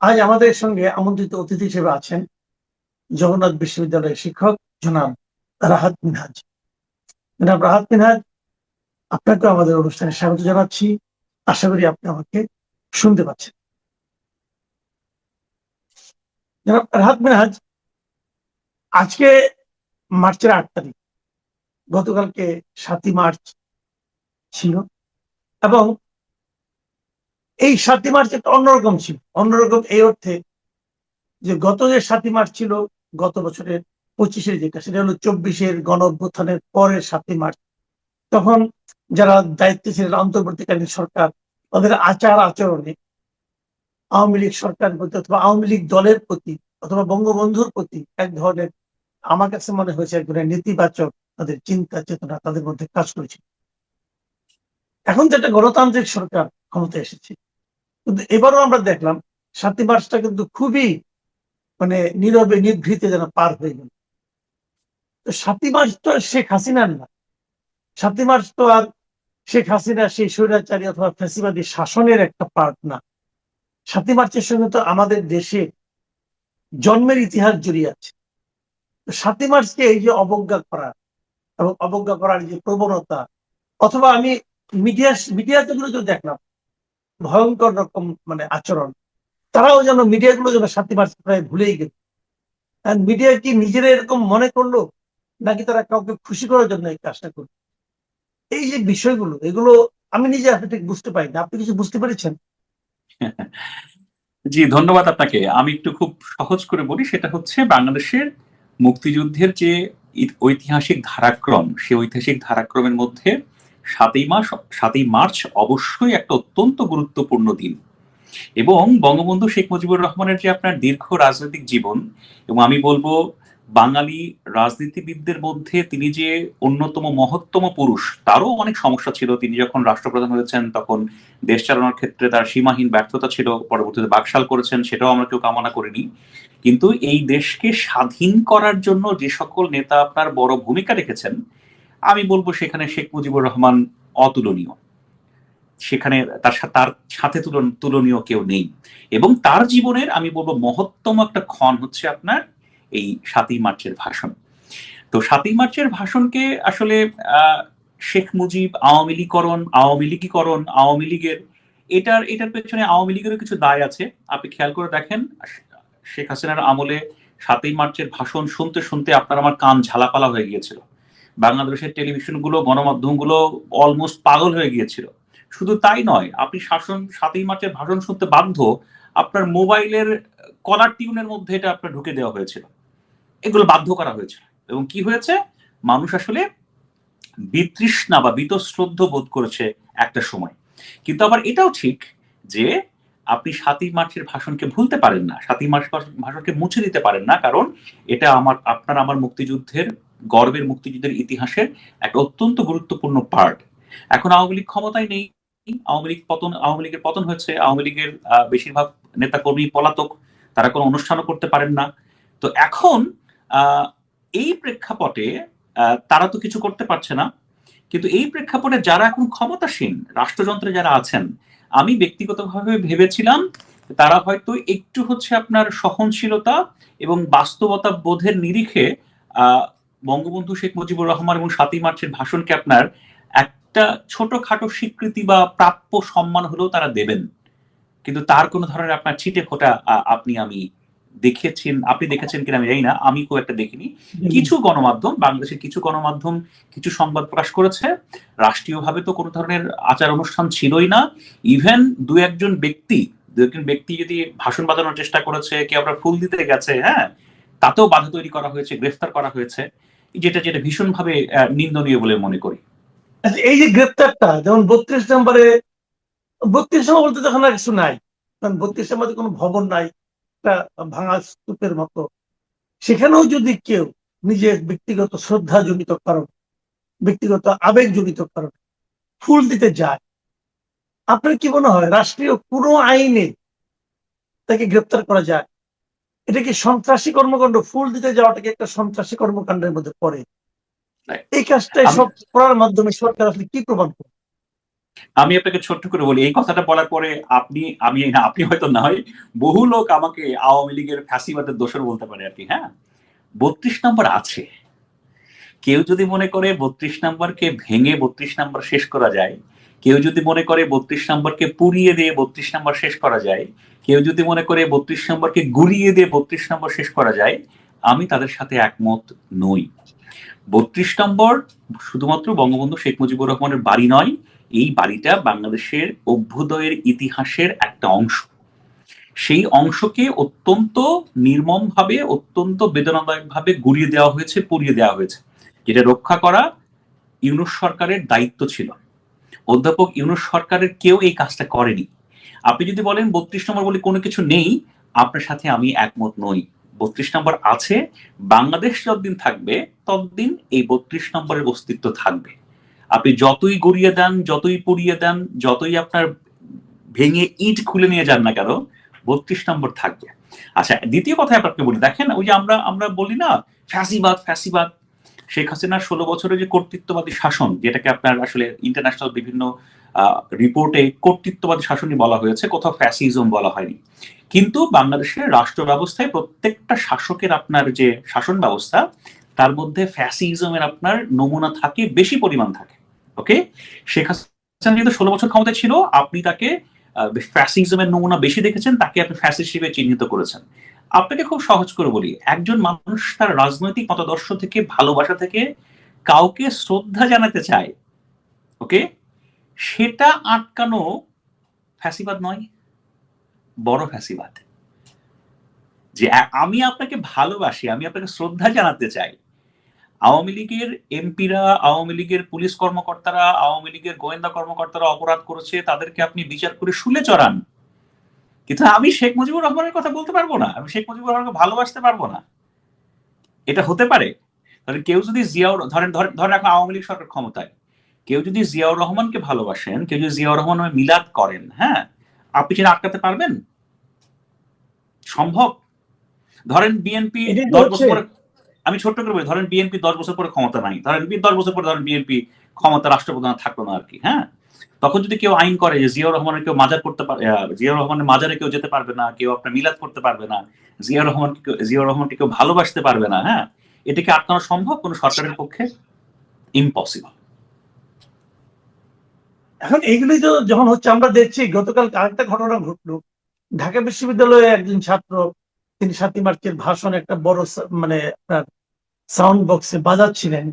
আজ আমাদের সঙ্গে আমন্ত্রিত অতিথি হিসেবে আছেন জগন্নাথ বিশ্ববিদ্যালয়ের শিক্ষক জনাব রাহাত মিনহাজ। জনাব রাহাত মিনহাজ, আপনাকে আমাদের অনুষ্ঠানে স্বাগত জানাচ্ছি। আশা করি আপনি আমাকে শুনতে পাচ্ছেন। জনাব রাহাত মিনহাজ, আজকে মার্চের 8 তারিখ, গতকালকে 7ই মার্চ ছিল, এবং এই 7ই মার্চ একটা অন্যরকম ছিল। অন্যরকম এই অর্থে যে গত যে 7ই মার্চ ছিল গত বছরের 25-এর, যেটা সেটা হলো 24-এর গণ অভ্যুত্থানের পরের 7ই মার্চ। তখন যারা দায়িত্বে ছিলেন অন্তর্বর্তীকালীন সরকার, তাদের আচার আচরণে আওয়ামী লীগ সরকার প্রতি অথবা আওয়ামী লীগ দলের প্রতি অথবা বঙ্গবন্ধুর প্রতি এক ধরনের, আমার কাছে মনে হয়েছে, এক ধরনের নেতিবাচক তাদের চিন্তা চেতনা তাদের মধ্যে কাজ করেছিল। এখন যেটা গণতান্ত্রিক সরকার ক্ষমতায় এসেছে, কিন্তু এবারও আমরা দেখলাম 7ই মার্চটা কিন্তু খুবই নীরবে নিভৃতে যেন পার হয়ে গেল। তো 7ই মার্চ তো আর শেখ হাসিনার না। 7ই মার্চ তো আর শেখ হাসিনা সেই স্বৈরাচারী অথবা ফ্যাসিবাদী শাসনের একটা পার্ট না। 7ই মার্চের সঙ্গে তো আমাদের দেশে জন্মের ইতিহাস জড়িয়ে আছে। 7ই মার্চকে এই যে অবজ্ঞা করা এবং অবজ্ঞা করার যে প্রবণতা, অথবা আমি মিডিয়াতে গুলো দেখলাম ভয়ঙ্কর রকম আচরণ, তারাও যেন মিডিয়াগুলো যেন 7ই মার্চ প্রায় ভুলেই গেল। মিডিয়া কি নিজেরা এরকম মনে করলো, নাকি তারা কাউকে খুশি করার জন্য এই কাজটা করলো? এই যে বিষয়গুলো, এগুলো আমি নিজে আসলে ঠিক বুঝতে পারি না। আপনি কিছু বুঝতে পেরেছেন? জি, ধন্যবাদ আপনাকে। আমি একটু খুব সহজ করে বলি, সেটা হচ্ছে বাংলাদেশের মুক্তিযুদ্ধের যে ঐতিহাসিক ধারাক্রম, সেই ঐতিহাসিক ধারাক্রমের মধ্যে 7ই মার্চ অবশ্যই একটা অত্যন্ত গুরুত্বপূর্ণ দিন। এবং বঙ্গবন্ধু শেখ মুজিবুর রহমানের যে আপনার দীর্ঘ রাজনৈতিক জীবন, এবং আমি বলবো বাঙালি রাজনীতিবিদদের মধ্যে তিনি যে অন্যতম মহত্তম পুরুষ, তারও অনেক সমস্যা ছিল। তিনি যখন রাষ্ট্রপ্রধান হয়েছেন তখন দেশ চালানোর ক্ষেত্রে তার সীমাহীন ব্যর্থতা ছিল, পরবর্তীতে বাকশাল করেছেন, সেটাও আমরা কেউ কামনা করিনি। কিন্তু এই দেশকে স্বাধীন করার জন্য যে সকল নেতা আপনার বড় ভূমিকা রেখেছেন, আমি বলবো সেখানে শেখ মুজিবুর রহমান অতুলনীয়। সেখানে তার সাথে তুলনীয় কেউ নেই। এবং তার জীবনের আমি বলবো মহত্তম একটা ক্ষণ হচ্ছে আপনার এই 7ই মার্চের ভাষণ। তো 7ই মার্চের ভাষণকে আসলে শেখ মুজিব আওয়ামী লীগীকরণ, আওয়ামী লীগের এটার পেছনে আওয়ামী লীগেরও কিছু দায় আছে। আপনি খেয়াল করে দেখেন, শেখ হাসিনার আমলে 7ই মার্চের ভাষণ শুনতে শুনতে আপনার আমার কান ঝালাপালা হয়ে গিয়েছিল। বাংলাদেশের টেলিভিশনগুলো, গণমাধ্যমগুলো অলমোস্ট পাগল হয়ে গিয়েছিল। শুধু তাই নয়, আপনি 7ই মার্চের ভাষণ শুনতে বাধ্য, আপনার মোবাইলের কলার টিউনের মধ্যে এটা আপনার ঢুকে দেওয়া হয়েছিল। এগুলো বাধ্য করা হয়েছিল। এবং কি হয়েছে, মানুষ আসলে বিতৃষ্ণা বা বীতশ্রদ্ধ বোধ করেছে একটা সময়। কিন্তু আবার এটাও ঠিক যে আপনি 7ই মার্চের ভাষণকে ভুলতে পারেন না, 7ই মার্চ ভাষণকে মুছে দিতে পারেন না, কারণ এটা আপনার আমার মুক্তিযুদ্ধের, গর্বের মুক্তিযুদ্ধের ইতিহাসের একটা অত্যন্ত গুরুত্বপূর্ণ পার্ট। এখন আওয়ামী লীগ ক্ষমতায় নেই, আওয়ামী লীগের পতন হয়েছে, আওয়ামী লীগের বেশিরভাগ নেতাকর্মী পলাতক, তারা কোনো অনুষ্ঠানও করতে পারেন না। তো এখন এই প্রেক্ষাপটে তারা তো কিছু করতে পারছে না, কিন্তু এই প্রেক্ষাপটে যারা এখন ক্ষমতাসীন রাষ্ট্রযন্ত্রে যারা আছেন, আমি ব্যক্তিগতভাবে ভেবেছিলাম তারা হয়তো একটু হচ্ছে আপনার সহনশীলতা এবং বাস্তবতা বোধের নিরিখে বঙ্গবন্ধু শেখ মুজিবুর রহমান এবং 7ই মার্চের ভাষণকে আপনার একটা ছোটখাটো স্বীকৃতি বা প্রাপ্য সম্মান হলেও তারা দেবেন। কিন্তু তার কোনো ধরনের আপনার ছিটে ফোটা আপনি দেখেছেন কিনা আমি জানি না, আমি খুব একটা দেখিনি। কিছু গণমাধ্যম, বাংলাদেশের কিছু গণমাধ্যম কিছু সংবাদ প্রকাশ করেছে। রাষ্ট্রীয়ভাবে তো কোনো ধরনের আচার অনুষ্ঠান ছিলই না। ইভেন দু একজন ব্যক্তি যদি ভাষণ বাজানোর চেষ্টা করেছে, কেউ আবার ফুল দিতে গেছে, হ্যাঁ, তাতেও বাধা তৈরি করা হয়েছে, গ্রেফতার করা হয়েছে, যেটা ভীষণভাবে নিন্দনীয় বলে মনে করি। এই যে গ্রেপ্তারটা, যেমন 32 নম্বরে, 32 নম্বর বলতে তখন আর কিছু নাই, কারণ 32 নম্বরে কোনো ভবন নাই, একটা ভাঙা স্তূপের মতো। সেখানেও যদি কেউ নিজের ব্যক্তিগত শ্রদ্ধা জনিত কারণ, ব্যক্তিগত আবেগ জনিত কারণ ফুল দিতে যায়, আপনার কি মনে হয় রাষ্ট্রীয় কোনো আইনে তাকে গ্রেপ্তার করা যায়? এটা কি সন্ত্রাসী কর্মকাণ্ড? ফুল দিতে যাওয়াটা কি একটা সন্ত্রাসী কর্মকাণ্ডের মধ্যে পড়ে? এই কাজটাই সব করার মাধ্যমে সরকার আসলে কি প্রমাণ করে? আমি আপনাকে ছোট্ট করে বলি, এই কথাটা বলার পরে আপনি হয়তো নয়, বহু লোক আমাকে আওয়ামী লীগের ফ্যাসিবাদের দোষর বলতে পারে আর কি। হ্যাঁ, 32 নম্বর আছে। কেউ যদি মনে করে 32 নম্বরকে ভেঙে 32 নম্বর শেষ করা যায়, কেউ যদি মনে করে 32 নম্বরকে পুড়িয়ে দিয়ে 32 নম্বর শেষ করা যায়, কেউ যদি মনে করে 32 নম্বরকে গুলিয়ে দিয়ে 32 নম্বর শেষ করা যায়, আমি তাদের সাথে একমত নই। 32 নম্বর শুধুমাত্র বঙ্গবন্ধু শেখ মুজিবুর রহমানের বাড়ি নয়, এই বাড়িটা বাংলাদেশের অভ্যুদয়ের ইতিহাসের একটা অংশ। সেই অংশকে অত্যন্ত নির্মমভাবে, অত্যন্ত বেদনাদায়কভাবে গুড়িয়ে দেওয়া হয়েছে, পুড়িয়ে দেওয়া হয়েছে। যেটা রক্ষা করা ইউনূস সরকারের দায়িত্ব ছিল। অধ্যাপক ইউনূস সরকারের কেউ এই কাজটা করেনি। আপনি যদি বলেন 32 নম্বর বলে কোনো কিছু নেই, আপনার সাথে আমি একমত নই। 32 নম্বর আছে। বাংলাদেশ যতদিন থাকবে ততদিন এই 32 নম্বরের অস্তিত্ব থাকবে। আপনি যতই গড়িয়ে দেন, যতই পুড়িয়ে দেন, যতই আপনার ভেঙে ইট খুলে নিয়ে যান না কেন, 32 নম্বর থাকবে। আচ্ছা, দ্বিতীয় কথা আপনাকে বলি, দেখেন ওই যে আমরা আমরা বলি না ফ্যাসিবাদ ফ্যাসিবাদ, শেখ হাসিনার 16 বছরের যে কর্তৃত্ববাদী শাসন, যেটাকে আপনার আসলে ইন্টারন্যাশনাল বিভিন্ন রিপোর্টে কর্তৃত্ববাদী শাসনই বলা হয়েছে, কোথাও ফ্যাসিজম বলা হয়নি। কিন্তু বাংলাদেশের রাষ্ট্র ব্যবস্থায় প্রত্যেকটা শাসকের আপনার যে শাসন ব্যবস্থা, তার মধ্যে ফ্যাসিজমের আপনার নমুনা থাকে, বেশি পরিমাণ থাকে। ওকে, শেখ হাসিনা যেহেতু 16 বছর ক্ষমতায় ছিল, আপনি তাকে ফ্যাসিজমের নমুনা বেশি দেখেছেন, তাকে আপনি ফ্যাসিস্ট হিসেবে চিহ্নিত করেছেন। আপনাকে খুব সহজ করে বলি, একজন মানুষ তার রাজনৈতিক মতাদর্শ থেকে, ভালোবাসা থেকে কাউকে শ্রদ্ধা জানাতে চায়, ওকে, সেটা আটকানো ফ্যাসিবাদ নয়, বড় ফ্যাসিবাদ। যে আমি আপনাকে ভালোবাসি, আমি আপনাকে শ্রদ্ধা জানাতে চাই, আওয়ামী লীগের এমপিরা, আওয়ামী লীগের পুলিশ কর্মকর্তারা, আওয়ামী লীগের গোয়েন্দা কর্মকর্তারা অপরাধ করেছে, তাদেরকে আপনি বিচার করে শুলে চড়ান, কিন্তু আমি শেখ মুজিবুর রহমানের কথা বলতে পারবো না, আমি শেখ মুজিবুর রহমানকে ভালোবাসতে পারবো না? এটা হতে পারে? তাহলে কেউ যদি ধরেন ধরেন ধরেন এখন আওয়ামী লীগ সরকার ক্ষমতায়, কেউ যদি জিয়াউর রহমানকে ভালোবাসেন, কেউ যদি জিয়াউর রহমান নামে মিলাদ করেন, হ্যাঁ, আপনি সেটা আটকাতে পারবেন? সম্ভব? ধরেন বিএনপি এটাই তো 10 হচ্ছে। বছর পরে, আমি ছোট্ট করে বলি, ধরেন বিএনপি 10 বছর পরে ক্ষমতা নাই, ধরেন 10 বছর পরে ধরেন বিএনপি ক্ষমতা, রাষ্ট্রপ্রধান থাকলো না আর কি। হ্যাঁ, তখন যদি কেউ আইন করে যে জিয়াউর রহমানের কেউ মাজার করতে পারে, জিয়াউর রহমানের মাজারে কেউ যেতে পারবে না, কেউ আপনার মিলাদ করতে পারবে না, জিয়াউর রহমানকে কেউ ভালোবাসতে পারবে না, হ্যাঁ, এটাকে আটকানো সম্ভব কোন সরকারের পক্ষে? ইম্পসিবল। এখন এইগুলি তো যখন হচ্ছে, আমরা দেখছি গতকাল আরেকটা ঘটনা ঘটলো। ঢাকা বিশ্ববিদ্যালয়ে একজন ছাত্র, তিনি 7ই মার্চের ভাষণ একটা বড় মানে আপনার সাউন্ড বক্সে বাজাচ্ছিলেন,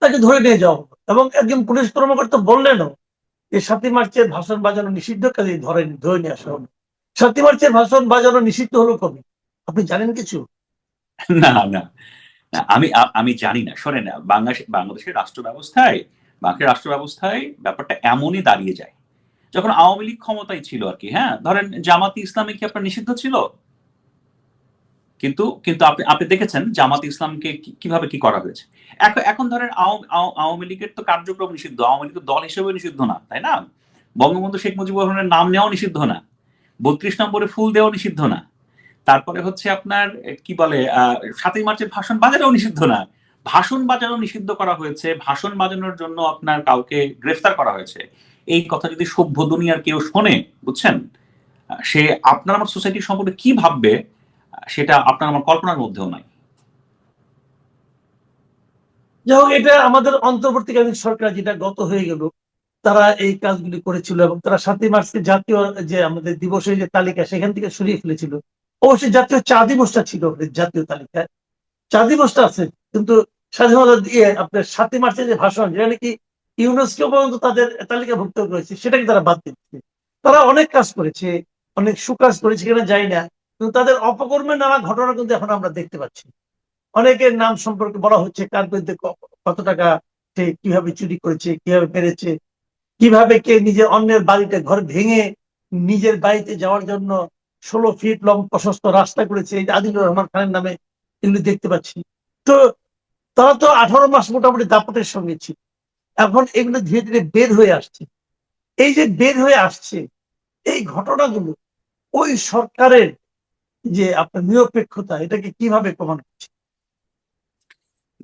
তাকে ধরে নিয়ে যাওয়া হলো এবং একজন পুলিশ কর্মকর্তা বললেনও যে 7ই মার্চের ভাষণ বাজানো নিষিদ্ধ, কাজে ধরে নিয়ে আসা হলো। 7ই মার্চের ভাষণ বাজানো নিষিদ্ধ হলো কবে? আপনি জানেন কিছু? না না না, আমি আমি জানি না। শোনেন, বাংলাদেশের রাষ্ট্র ব্যবস্থায় ব্যাপারটা এমনই দাঁড়িয়ে যায়, যখন আওয়ামী লীগ ক্ষমতায় ছিল আর কি। হ্যাঁ, ধরেন জামাতি ইসলামী কি আপনার নিষিদ্ধ ছিল? কিন্তু কিন্তু আপনি আপনি দেখেছেন জামাত ইসলামকে কিভাবে কি করা হয়েছে। এখন ধরেন আওয়ামী লীগের তো কার্যক্রম নিষিদ্ধ, আওয়ামী লীগ দল হিসেবে নিষিদ্ধ না, তাই না? বঙ্গবন্ধু শেখ মুজিবুর রহমানের নাম নেওয়া নিষিদ্ধ না, 32 নম্বরে ফুল দেওয়া নিষিদ্ধ না, তারপরে হচ্ছে আপনার কি বলে 7ই মার্চের ভাষণ বাজানোও নিষিদ্ধ না। ভাষণ বাজানো নিষিদ্ধ করা হয়েছে, ভাষণ বাজানোর জন্য আপনার কাউকে গ্রেফতার করা হয়েছে। এই কথা যদি সভ্য দুনিয়ার কেউ শোনে, বুঝছেন, সে আপনার আমার সোসাইটি সম্পর্কে কি ভাববে, সেটা আপনার আমার কল্পনার মধ্যেও নাই। যাই হোক, এটা আমাদের অন্তর্বর্তীকালীন সরকার যেটা গত হয়ে গেল, তারা এই কাজগুলি করেছিল এবং তারা 7ই মার্চকে জাতীয় যে আমাদের দিবসের যে তালিকা, সেখান থেকে সরিয়ে ফেলেছিল। অবশ্যই জাতীয় চা দিবসটা ছিল জাতীয় তালিকায়, চা দিবসটা আছে, কিন্তু স্বাধীনতা দিয়ে আপনার 7ই মার্চের যে ভাষণ, যেটা নাকি ইউনেস্কো পর্যন্ত তাদের তালিকাভুক্ত করেছে, সেটাকে তারা বাদ দিচ্ছে। তারা অনেক কাজ করেছে, অনেক সুকাজ করেছে কিনা জানি না, কিন্তু তাদের অপকর্মের নানা ঘটনা কিন্তু এখন আমরা দেখতে পাচ্ছি। অনেকের নাম সম্পর্কে বলা হচ্ছে, কার বিরুদ্ধে কত টাকা সে কিভাবে চুরি করেছে, কিভাবে পেরেছে, কিভাবে কে নিজের অন্যের বাড়িতে ঘর ভেঙে নিজের বাড়িতে যাওয়ার জন্য 16 ফিট প্রশস্ত রাস্তা করেছে, এই যে আদিলুর রহমান খানের নামে, এগুলি দেখতে পাচ্ছি। তো তারা তো 18 মাস মোটামুটি দাপটের সঙ্গে ছিল, এখন এগুলো ধীরে ধীরে বের হয়ে আসছে। এই যে বের হয়ে আসছে, এই ঘটনাগুলো ওই সরকারের যে আপনার নিরপেক্ষতা, এটাকে কিভাবে প্রমাণ করছে?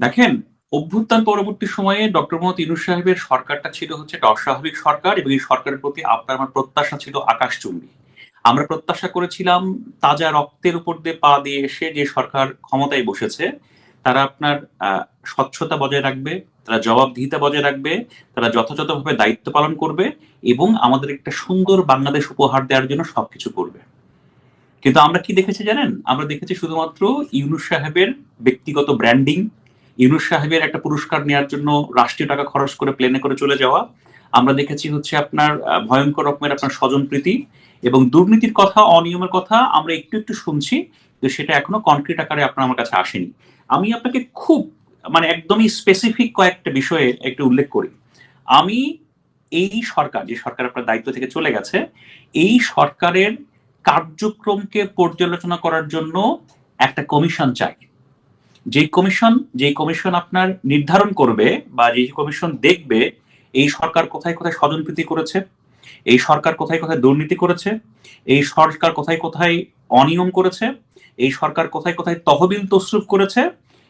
দেখেন, অভ্যুত্থান পরবর্তী সময়ে ডক্টর মোহাম্মদ ইউনূস সাহেবের সরকারটা ছিল হচ্ছে একটা অস্বাভাবিক সরকার, এবং এই সরকারের প্রতি আপনার আমার প্রত্যাশা ছিল আকাশচুম্বী। আমরা প্রত্যাশা করেছিলাম তাজা রক্তের উপর দিয়ে পা দিয়ে এসে যে সরকার ক্ষমতায় বসেছে তারা আপনার স্বচ্ছতা বজায় রাখবে, তারা জবাবদিহিতা বজায় রাখবে, তারা যথাযথভাবে দায়িত্ব পালন করবে এবং আমাদের একটা সুন্দর বাংলাদেশ উপহার দেওয়ার জন্য সবকিছু করবে। কিন্তু আমরা কি দেখেছি জানেন? আমরা দেখেছি শুধুমাত্র ইউনূস সাহেবের ব্যক্তিগত ব্র্যান্ডিং, ইউনূস সাহেবের একটা পুরস্কার নেওয়ার জন্য রাষ্ট্রীয় টাকা খরচ করে প্লেনে করে চলে যাওয়া। আমরা দেখেছি হচ্ছে আপনার ভয়ঙ্কর রকমের আপনার স্বজনপ্রীতি এবং দুর্নীতির কথা, অনিয়মের কথা আমরা একটু একটু শুনছি, তো সেটা এখনো কনক্রিট আকারে আপনার আমার কাছে আসেনি। আমি আপনাকে খুব মানে একদমই স্পেসিফিক কয়েকটা বিষয়ে একটু উল্লেখ করি। আমি এই সরকার, যে সরকার আপনার দায়িত্ব থেকে চলে গেছে, এই সরকারের কার্যক্রমকে পর্যালোচনা করার জন্য একটা কমিশন চাই। যে কমিশন আপনার নির্ধারণ করবে বা যে কমিশন দেখবে এই সরকার কোথায় কোথায় স্বজনপ্রীতি করেছে, এই সরকার কোথায় কোথায় দুর্নীতি করেছে, এই সরকার কোথায় কোথায় অনিয়ম করেছে, এই সরকার কোথায় কোথায় তহবিল তসরুপ করেছে,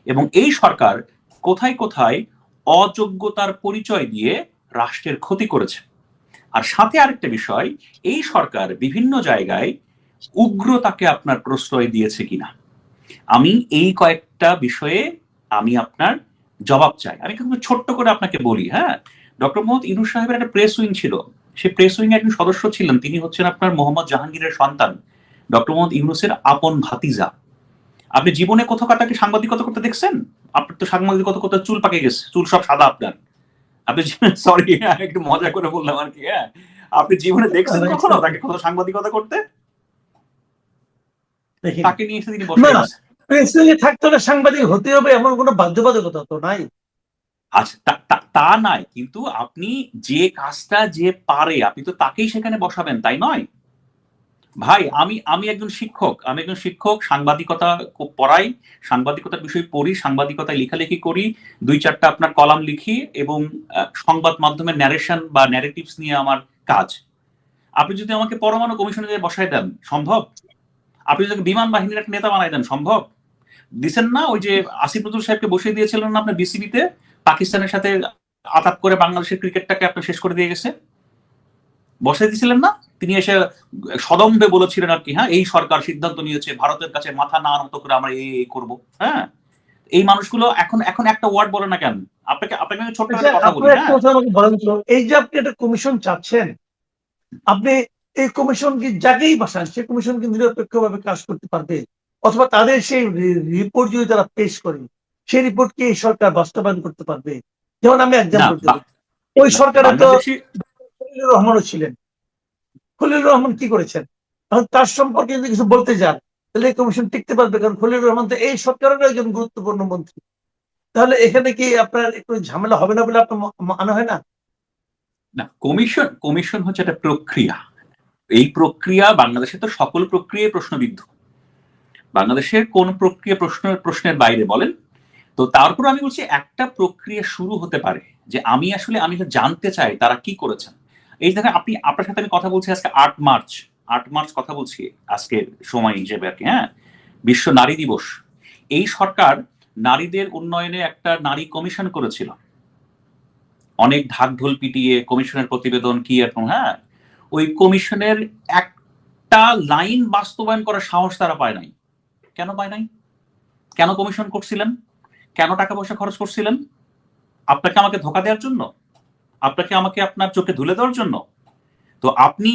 এবং এই সরকার কোথায় কোথায় অযোগ্যতার পরিচয় দিয়ে রাষ্ট্রের ক্ষতি করেছে। আর সাথে আরেকটা বিষয়, এই সরকার বিভিন্ন জায়গায় উগ্রতাকে আপনার প্রশ্রয় দিয়েছে কিনা। আমি এই কয়েকটা বিষয়ে আমি আপনার জবাব চাই। আমি কিন্তু ছোট্ট করে আপনাকে বলি, হ্যাঁ, ডক্টর মোহাম্মদ ইউনূস সাহেবের একটা প্রেস উইং ছিল, সে প্রেস উইং একজন সদস্য ছিলেন, তিনি হচ্ছেন আপনার মোহাম্মদ জাহাঙ্গীরের সন্তান, ডক্টর মোহাম্মদ ইউনূসের আপন ভাতিজা। আপনি জীবনে কোথাও কাটাকে সাংবাদিকতা করতে দেখছেন? আপনার তো সাংবাদিকতা করতে চুল পাকে গেছে, চুল সব সাদা আপনার। আপনি সরি একটু মজা করে বললাম আর কি, হ্যাঁ। আপনি জীবনে দেখছেন কখনো তাকে কোথাও সাংবাদিকতা করতে? তাকে নিয়ে এসে তিনি বসে গেছেন। প্রেস উইংয়ে থাকতে হলে সাংবাদিক হতে হবে এমন কোনো বাধ্যবাধকতা তো নাই। আচ্ছা, তা নাই, কিন্তু আপনি যে কাজটা যে পারে আপনি তো তাকেই সেখানে বসাবেন, তাই নয় ভাই? আমি একজন শিক্ষক, সাংবাদিকতা পড়াই, সাংবাদিকতার বিষয় পড়ি, সাংবাদিকতায় লেখালেখি করি, 2-4টা আপনার কলাম লিখি, এবং সংবাদ মাধ্যমের ন্যারেশন বা ন্যারেটিভস নিয়ে আমার কাজ। আপনি যদি আমাকে পরমাণু কমিশনে বসায় দেন, সম্ভব? আপনি যদি বিমান বাহিনীর একটা নেতা বানাই দেন, সম্ভব? দিচ্ছেন না? ওই যে আসিফ নজরুল সাহেবকে বসিয়ে দিয়েছিলেন না আপনার বিসিবিতে, পাকিস্তানের সাথে আতাত করে বাংলাদেশের ক্রিকেটটাকে আপনি শেষ করে দিয়ে গেছে, বসাই দিয়েছিলেন না? তিনি এসে সদম্ভে বলেছিলেন আর কি, হ্যাঁ, এই সরকার সিদ্ধান্ত নিয়েছে ভারতের কাছে মাথা না নত করে আমরা এই করব। হ্যাঁ, এই মানুষগুলো এখন এখন একটা ওয়ার্ড বলে না কেন? আপনাকে আমি ছোট্ট একটা কথা বলি, হ্যাঁ। বলেন তো, এই যে আপনি একটা কমিশন চাচ্ছেন, আপনি এই কমিশন কি যাকেই বসান সে কমিশন কি নিরপেক্ষভাবে কাজ করতে পারবে, অথবা তাদের সেই রিপোর্ট যদি তারা পেশ করে সেই রিপোর্ট কি এই সরকার বাস্তবায়ন করতে পারবে? যেমন আমি এক্সাম্পল দিই, ওই সরকারে তো খলিলুর রহমানও ছিলেন। খলিলুর রহমান কি করেছেন? এখন তার সম্পর্কে যদি কিছু বলতে যান তাহলে এই কমিশন টিকতে পারবে? কারণ খলিলুর রহমান তো এই সরকারের একজন গুরুত্বপূর্ণ মন্ত্রী। তাহলে এখানে কি আপনার একটু ঝামেলা হবে না বলে আপনার মনে হয় না? না, কমিশন হচ্ছে একটা প্রক্রিয়া। এই প্রক্রিয়া বাংলাদেশে তো সকল প্রক্রিয়ায় প্রশ্নবিদ্ধ। বাংলাদেশের কোন প্রক্রিয়া প্রশ্নের বাইরে বলেন? তো তারপর আমি বলছি একটা প্রক্রিয়া শুরু হতে পারে, যে আমি জানতে চাই তারা কি করেছেন। এই দেখেন, আপনার সাথে আমি কথা বলছি আজকে 8 মার্চ কথা বলছি আজকে সময় হিসেবে আর কি, হ্যাঁ, বিশ্ব নারী দিবস। এই সরকার নারীদের উন্নয়নে একটা নারী কমিশন করেছিল, অনেক ঢাক ঢোল পিটিয়ে কমিশনের প্রতিবেদন কি এরকম, হ্যাঁ। ওই কমিশনের একটা লাইন বাস্তবায়ন করার সাহস তারা পায় নাই। কেন পায় নাই? কেন কমিশন করছিলেন? কেন টাকা পয়সা খরচ করছিলেন? আপনাকে আমাকে ধোকা দেওয়ার জন্য? আপনাকে আমাকে আপনার চোখে ধুলে দেওয়ার জন্য? তো আপনি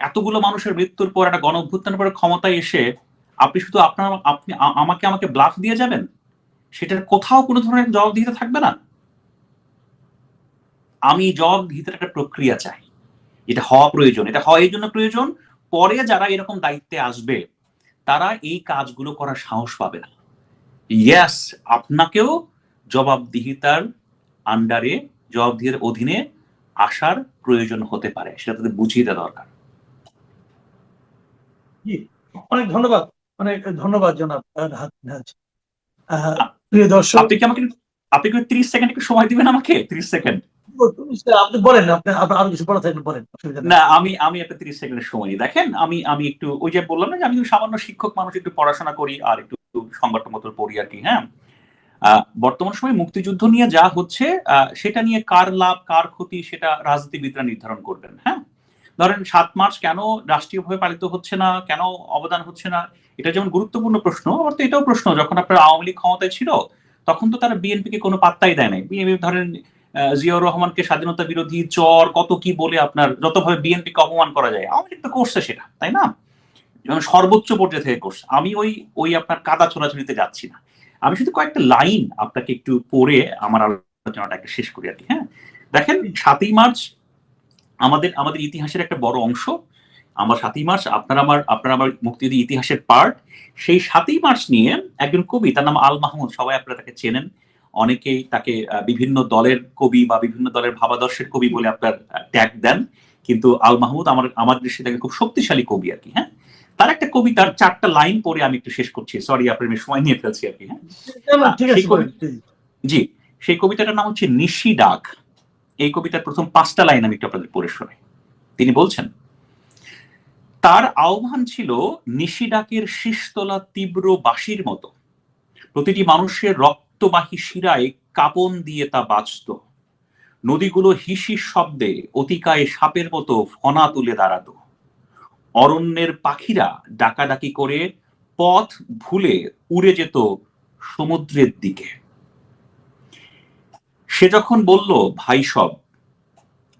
এতগুলো মানুষের মৃত্যুর পর, একটা গণ অভ্যুত্থানের পরে ক্ষমতায় এসে আপনি শুধু আপনি আমাকে ব্লাফ দিয়ে যাবেন? সেটার কোথাও কোনো ধরনের জবাবদিহিতা থাকবে না। আমি জবাবদিহিতার একটা প্রক্রিয়া চাই, এটা হওয়া প্রয়োজন। এটা হয় এই জন্য প্রয়োজন, পরে যারা এরকম দায়িত্বে আসবে তারা এই কাজগুলো করার সাহস পাবে না। ইয়েস, আপনাকেও জবাবদিহিতার আন্ডারে, জবাবদিহিতার অধীনে আসার প্রয়োজন হতে পারে, সেটা তাদের বুঝিয়ে দেওয়া দরকার। অনেক ধন্যবাদ, অনেক ধন্যবাদ জনাব প্রিয় দর্শক। আপনি কি 30 সেকেন্ড একটু সময় দিবেন আমাকে? 30 সেকেন্ড আপনি বলেন, আপনি আরো কিছু বলা থাকলে বলেন। না, আমি একটা 30 সেকেন্ডের সময় দিই। দেখেন, আমি একটু ওই যে বললাম না যে আমি সামান্য শিক্ষক মানুষ, একটু পড়াশোনা করি আর একটু সংবাদপত্র পড়ি আর কি, হ্যাঁ। বর্তমান সময়ে মুক্তিযুদ্ধ নিয়ে যা হচ্ছে সেটা নিয়ে কার লাভ কার ক্ষতি সেটা রাজনীতিবিদরা নির্ধারণ করবেন। হ্যাঁ, ধরেন 7 মার্চ কেন রাষ্ট্রীয়ভাবে পালিত হচ্ছে না, কেন অবদান হচ্ছে না, এটা যেমন গুরুত্বপূর্ণ প্রশ্ন, আবার তো এটাও প্রশ্ন যখন আপনার আওয়ামী লীগ ক্ষমতায় ছিল তখন তো তারা বিএনপিকে কোনো পাত্তাই দেয় নাই। বিএনপি ধরেন জিয়াউর রহমানকে স্বাধীনতা বিরোধী চর কত কি বলে আপনার যতভাবে বিএনপিকে অপমান করা যায় আওয়ামী লীগ তো করছে সেটা, তাই না? যেমন সর্বোচ্চ পর্যায়ে থেকে করছে। আমি ওই ওই আপনার কাদা ছোড়াছুড়িতে যাচ্ছি না। আমি শুধু কয়েকটা লাইন আপনাকে একটু পড়ে আমার আলোচনাটাকে শেষ করি আর কি। হ্যাঁ, দেখেন 7ই মার্চ আমাদের আমাদের ইতিহাসের একটা বড় অংশ। আমার 7ই মার্চ আপনার আমার মুক্তিযুদ্ধ ইতিহাসের পার্ট। সেই 7ই মার্চ নিয়ে একজন কবি, তার নাম আল মাহমুদ, সবাই আপনারা তাকে চেনেন। অনেকেই তাকে বিভিন্ন দলের কবি বা বিভিন্ন দলের ভাবাদর্শের কবি বলে আপনার ট্যাগ দেন, কিন্তু আল মাহমুদ আমার দৃষ্টিতে খুব শক্তিশালী কবি আর কি। হ্যাঁ, তার একটা কবিতার 4টা লাইন পড়ে আমি একটু শেষ করছি, সরি আপনার সময় নিয়ে ফেলছি আর কি। হ্যাঁ, জি, সেই কবিতাটার নাম হচ্ছে নিশি ডাক। এই কবিতার প্রথম 5টা লাইন আমি একটু আপনাদের পড়ে শোনাই। তিনি বলছেন, তার আহ্বান ছিল নিশি ডাকের শীষতলা তীব্র বাঁশির মতো, প্রতিটি মানুষের রক্তবাহী শিরায় কাঁপন দিয়ে তা বাজত। নদীগুলো হিসির শব্দে অতিকায় সাপের মতো ফনা তুলে দাঁড়াতো। অরণ্যের পাখিরা ডাকাডাকি করে পথ ভুলে উড়ে যেত সমুদ্রের দিকে। সে যখন বলল ভাই সব,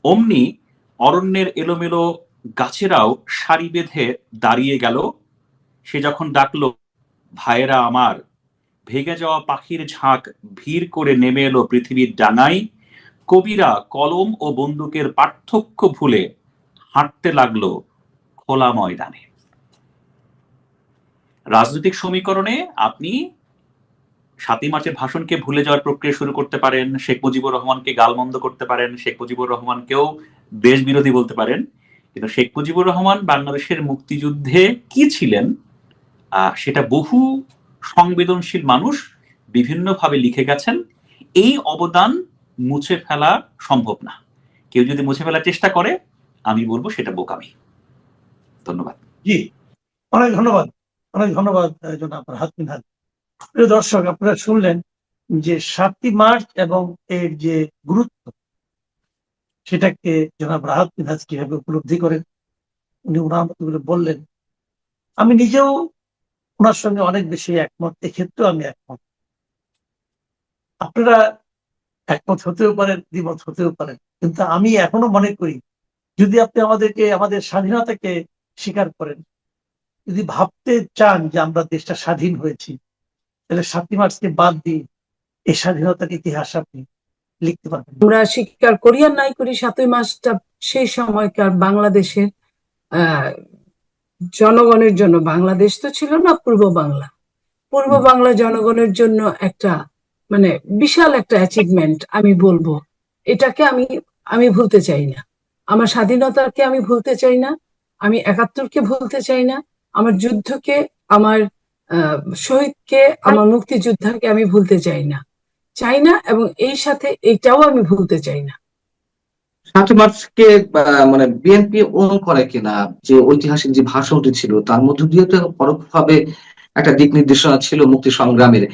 অমনি অরণ্যের এলোমেলো গাছেরাও সারি বেঁধে দাঁড়িয়ে গেল। সে যখন ডাকলো ভাইয়েরা আমার, ভেগে যাওয়া পাখির ঝাঁক ভিড় করে নেমে এলো পৃথিবীর ডাঙায়। কবিরা কলম ও বন্দুকের পার্থক্য ভুলে হাঁটতে লাগলো খোলা ময়দানে। রাজনৈতিক সমীকরণে আপনি 7ই মার্চের ভাষণকে ভুলে যাওয়ার প্রক্রিয়া শুরু করতে পারেন, শেখ মুজিবুর রহমানকে গালমন্দ করতে পারেন, শেখ মুজিবুর রহমানকেও দেশ বিরোধী বলতে পারেন, কিন্তু শেখ মুজিবুর রহমান বাংলাদেশের মুক্তিযুদ্ধে কি ছিলেন সেটা বহু সংবেদনশীল মানুষ বিভিন্নভাবে লিখে গেছেন। এই অবদান মুছে ফেলা সম্ভব না। কেউ যদি মুছে ফেলার চেষ্টা করে আমি বলবো সেটা বোকামি। ধন্যবাদ। জি, অনেক ধন্যবাদ, অনেক ধন্যবাদ জনাব রাহাত মিনহাজ। প্রিয় দর্শক, আপনারা শুনলেন যে 7ই মার্চ এবং এর যে গুরুত্ব সেটাকে জনাব রাহাত মিনহাজ কিভাবে উপলব্ধি করেন উনি ওনার মতো করে বললেন। আমি নিজেও ওনার সঙ্গে অনেক বেশি একমত, এক্ষেত্রেও আমি একমত। আপনারা একমত হতেও পারেন, দ্বিমত হতেও পারেন, কিন্তু আমি এখনো মনে করি যদি আপনি আমাদেরকে আমাদের স্বাধীনতাকে স্বীকার করেন, যদি ভাবতে চান যে আমরা দেশটা স্বাধীন হয়েছি, তাহলে 7ই মার্চকে বাদ দিয়ে এই স্বাধীনতার ইতিহাস আপনি লিখতে পারবেন। আমরা স্বীকার করি আর নাই করি, 7ই মার্চটা সেই সময়কার বাংলাদেশের জনগণের জন্য, বাংলাদেশ তো ছিল না, পূর্ব বাংলা জনগণের জন্য একটা মানে বিশাল একটা অ্যাচিভমেন্ট আমি বলবো। এটাকে আমি ভুলতে চাই না। আমার স্বাধীনতাকে আমি ভুলতে চাই না, আমি 71কে ভুলতে চাই না, আমার যুদ্ধকে, আমার শহীদকে, আমার মুক্তিযোদ্ধাকে আমি ভুলতে চাই না এবং এই সাথে এইটাও আমি ভুলতে চাই না। 7ই মার্চকে মানে বিএনপি ওন করে কিনা, যে ঐতিহাসিক যে ভাষণটি ছিল তার মধ্য দিয়ে তো পরোক্ষভাবে একটা দিক নির্দেশনা ছিল মুক্তি সংগ্রামের,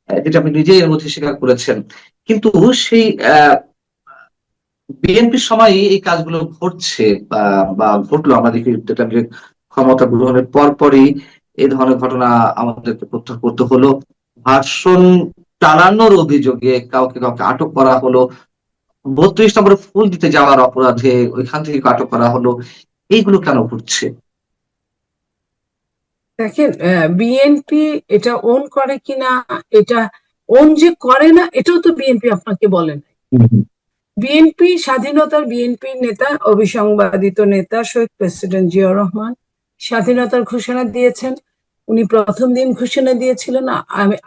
যেটা আপনি নিজেই এর মধ্যে স্বীকার করেছেন। কিন্তু সেই বিএনপির সময় এই কাজগুলো ঘটছে বা ঘটলো, আমরা দেখি যেটা ক্ষমতা গ্রহণের পরপরই এই ধরনের ঘটনা আমাদেরকে প্রত্যক্ষ করতে হলো। ভাষণ চালানোর অভিযোগে কাউকে কাউকে আটক করা হলো, 32 নম্বরে ফুল দিতে যাওয়ার অপরাধে ওইখান থেকে আটক করা হলো। এইগুলো কেন ঘটছে? দেখেন, বিএনপি এটা ওন করে কিনা, এটা ওন যে করে না এটাও তো বিএনপি আপনাকে বলে না। বিএনপি স্বাধীনতার, বিএনপির নেতা, অবিসংবাদিত নেতা শহীদ প্রেসিডেন্ট জিয়াউর রহমান স্বাধীনতার ঘোষণা দিয়েছেন। উনি প্রথম দিন ঘোষণা দিয়েছিলেন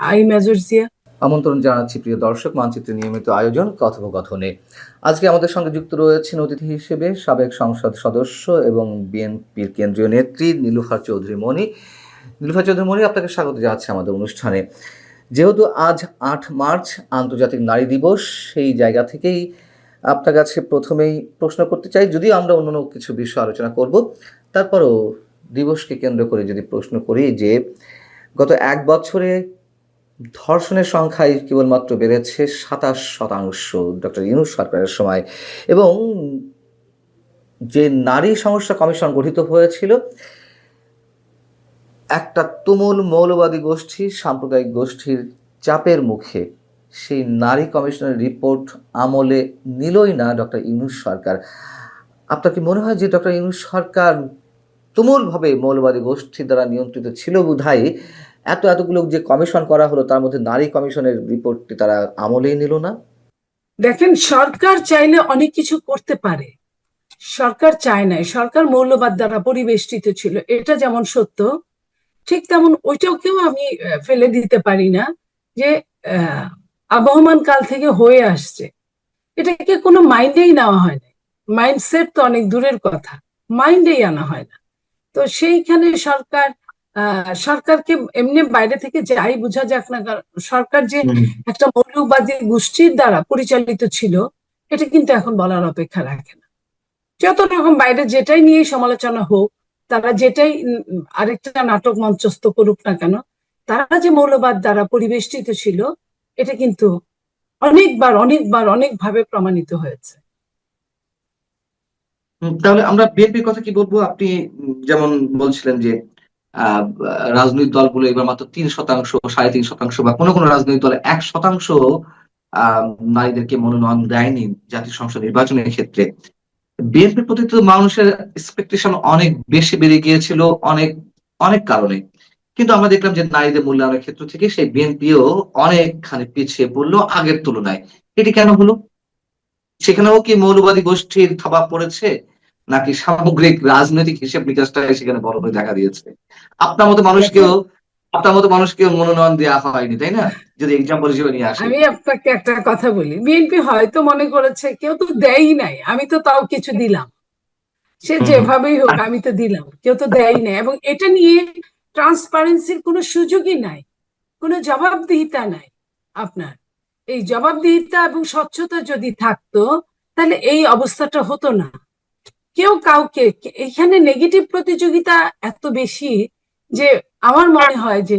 আই মেজর জিয়া। আমন্ত্রণ জানাচ্ছি প্রিয় দর্শক, মানচিত্রের নিয়মিত আয়োজন কথোপকথনে। আজকে আমাদের সঙ্গে যুক্ত রয়েছেন অতিথি হিসেবে সাবেক সংসদ সদস্য এবং বিএনপির কেন্দ্রীয় নেত্রী নীলুফার চৌধুরী মনি। নীলুফার চৌধুরী মনি, আপনাকে স্বাগত জানাচ্ছি আমাদের অনুষ্ঠানে। যেহেতু আজ 8 মার্চ আন্তর্জাতিক নারী দিবস, সেই জায়গা থেকেই আপনার কাছে প্রথমেই প্রশ্ন করতে চাই, যদিও আমরা অন্য কিছু বিষয় আলোচনা করব, তারপরও দিবসকে কেন্দ্র করে যদি প্রশ্ন করি যে গত 1 বছরে ধর্ষণের সংখ্যায় কেবলমাত্র বেড়েছে 27%, ডক্টর ইউনূস সরকারের সময়। এবং যে নারী সমস্যা কমিশন গঠিত হয়েছিল, একটা তুমুল মৌলবাদী গোষ্ঠী, সাম্প্রদায়িক গোষ্ঠীর চাপের মুখে সেই নারী কমিশনের রিপোর্ট আমলে নিলই না ডক্টর ইউনূস সরকার। আপনার কি মনে হয় যে ডক্টর ইউনূস সরকার তুমুলভাবে মৌলবাদী গোষ্ঠীর দ্বারা নিয়ন্ত্রিত ছিল বিধায় এতগুলো যে কমিশন করা হলো, তার মধ্যে নারী কমিশনের রিপোর্টটি তারা আমলেই নিল না? দেখেন, সরকার চাইলে অনেক কিছু করতে পারে, সরকার চায় নাই। সরকার মৌলবাদ দ্বারা পরিবেষ্টিত ছিল, এটা যেমন সত্য, ঠিক তেমন ওইটাকেও আমি ফেলে দিতে পারি না যে আবহমান কাল থেকে হয়ে আসছে, এটাকে কোনো মাইন্ডেই নেওয়া হয় না। মাইন্ডসেট তো অনেক দূরের কথা, মাইন্ডেই আনা হয় না। তো সেইখানে সরকারকে এমনি বাইরে থেকে যাই বোঝা যাক না, সরকার যে একটা মৌলবাদী গোষ্ঠীর দ্বারা পরিচালিত ছিল, এটা কিন্তু এখন বলার অপেক্ষা রাখে না। যত রকম বাইরে যেটাই নিয়ে সমালোচনা হোক, তারা যেটাই আরেকটা নাটক মঞ্চস্থ করুক না কেন, তারা যে মৌলবাদ দ্বারা পরিবেষ্টিত ছিল, এটা কিন্তু অনেকভাবে প্রমাণিত হয়েছে। তাহলে আমরা বিএনপির কথা কি বলবো? আপনি যেমন বলছিলেন যে আহ রাজনৈতিক দলগুলো এবার মাত্র 3%, 3.5% বা কোনো কোনো রাজনৈতিক দল 1% নারীদেরকে মনোনয়ন দেয়নি জাতীয় সংসদ নির্বাচনের ক্ষেত্রে। বিএনপির প্রতি তো মানুষের এক্সপেকটেশন অনেক বেশি বেড়ে গিয়েছিল অনেক অনেক কারণে, কিন্তু আমরা দেখলাম যে নারীদের মূল্যায়নের ক্ষেত্র থেকে সেই বিএনপিও অনেকখানি পিছিয়ে পড়লো আগের তুলনায়। এটি কেন হলো? সেখানেও কি মৌলবাদী গোষ্ঠীর থাবা পড়েছে, নাকি সামগ্রিক রাজনৈতিক হিসেব নিকাশটাই সেখানে বড় হয়ে দেখা দিয়েছে? আপনার মতো মানুষকেও মনোনয়ন দেওয়া হয়নি, তাই না? যদি এক্সাম্পল হিসেবে নিয়ে আসি, আমি আপনাকে একটা কথা বলি, বিএনপি হয়তো মনে করেছে কেউ তো দেয়ই নাই, আমি তো তাও কিছু দিলাম, সে যেভাবেই হোক আমি তো দিলাম, কেউ তো দেয়ই নাই। এবং এটা নিয়ে ট্রান্সপারেন্সির কোনো সুযোগই নাই, কোনো জবাবদিহিতা নাই। আপনার এই জবাবদিহিতা এবং স্বচ্ছতা যদি থাকতো, তাহলে এই অবস্থাটা হতো না। কেউ কাউকে, এখানে নেগেটিভ প্রতিযোগিতা এত বেশি যে আমার মনে হয় যে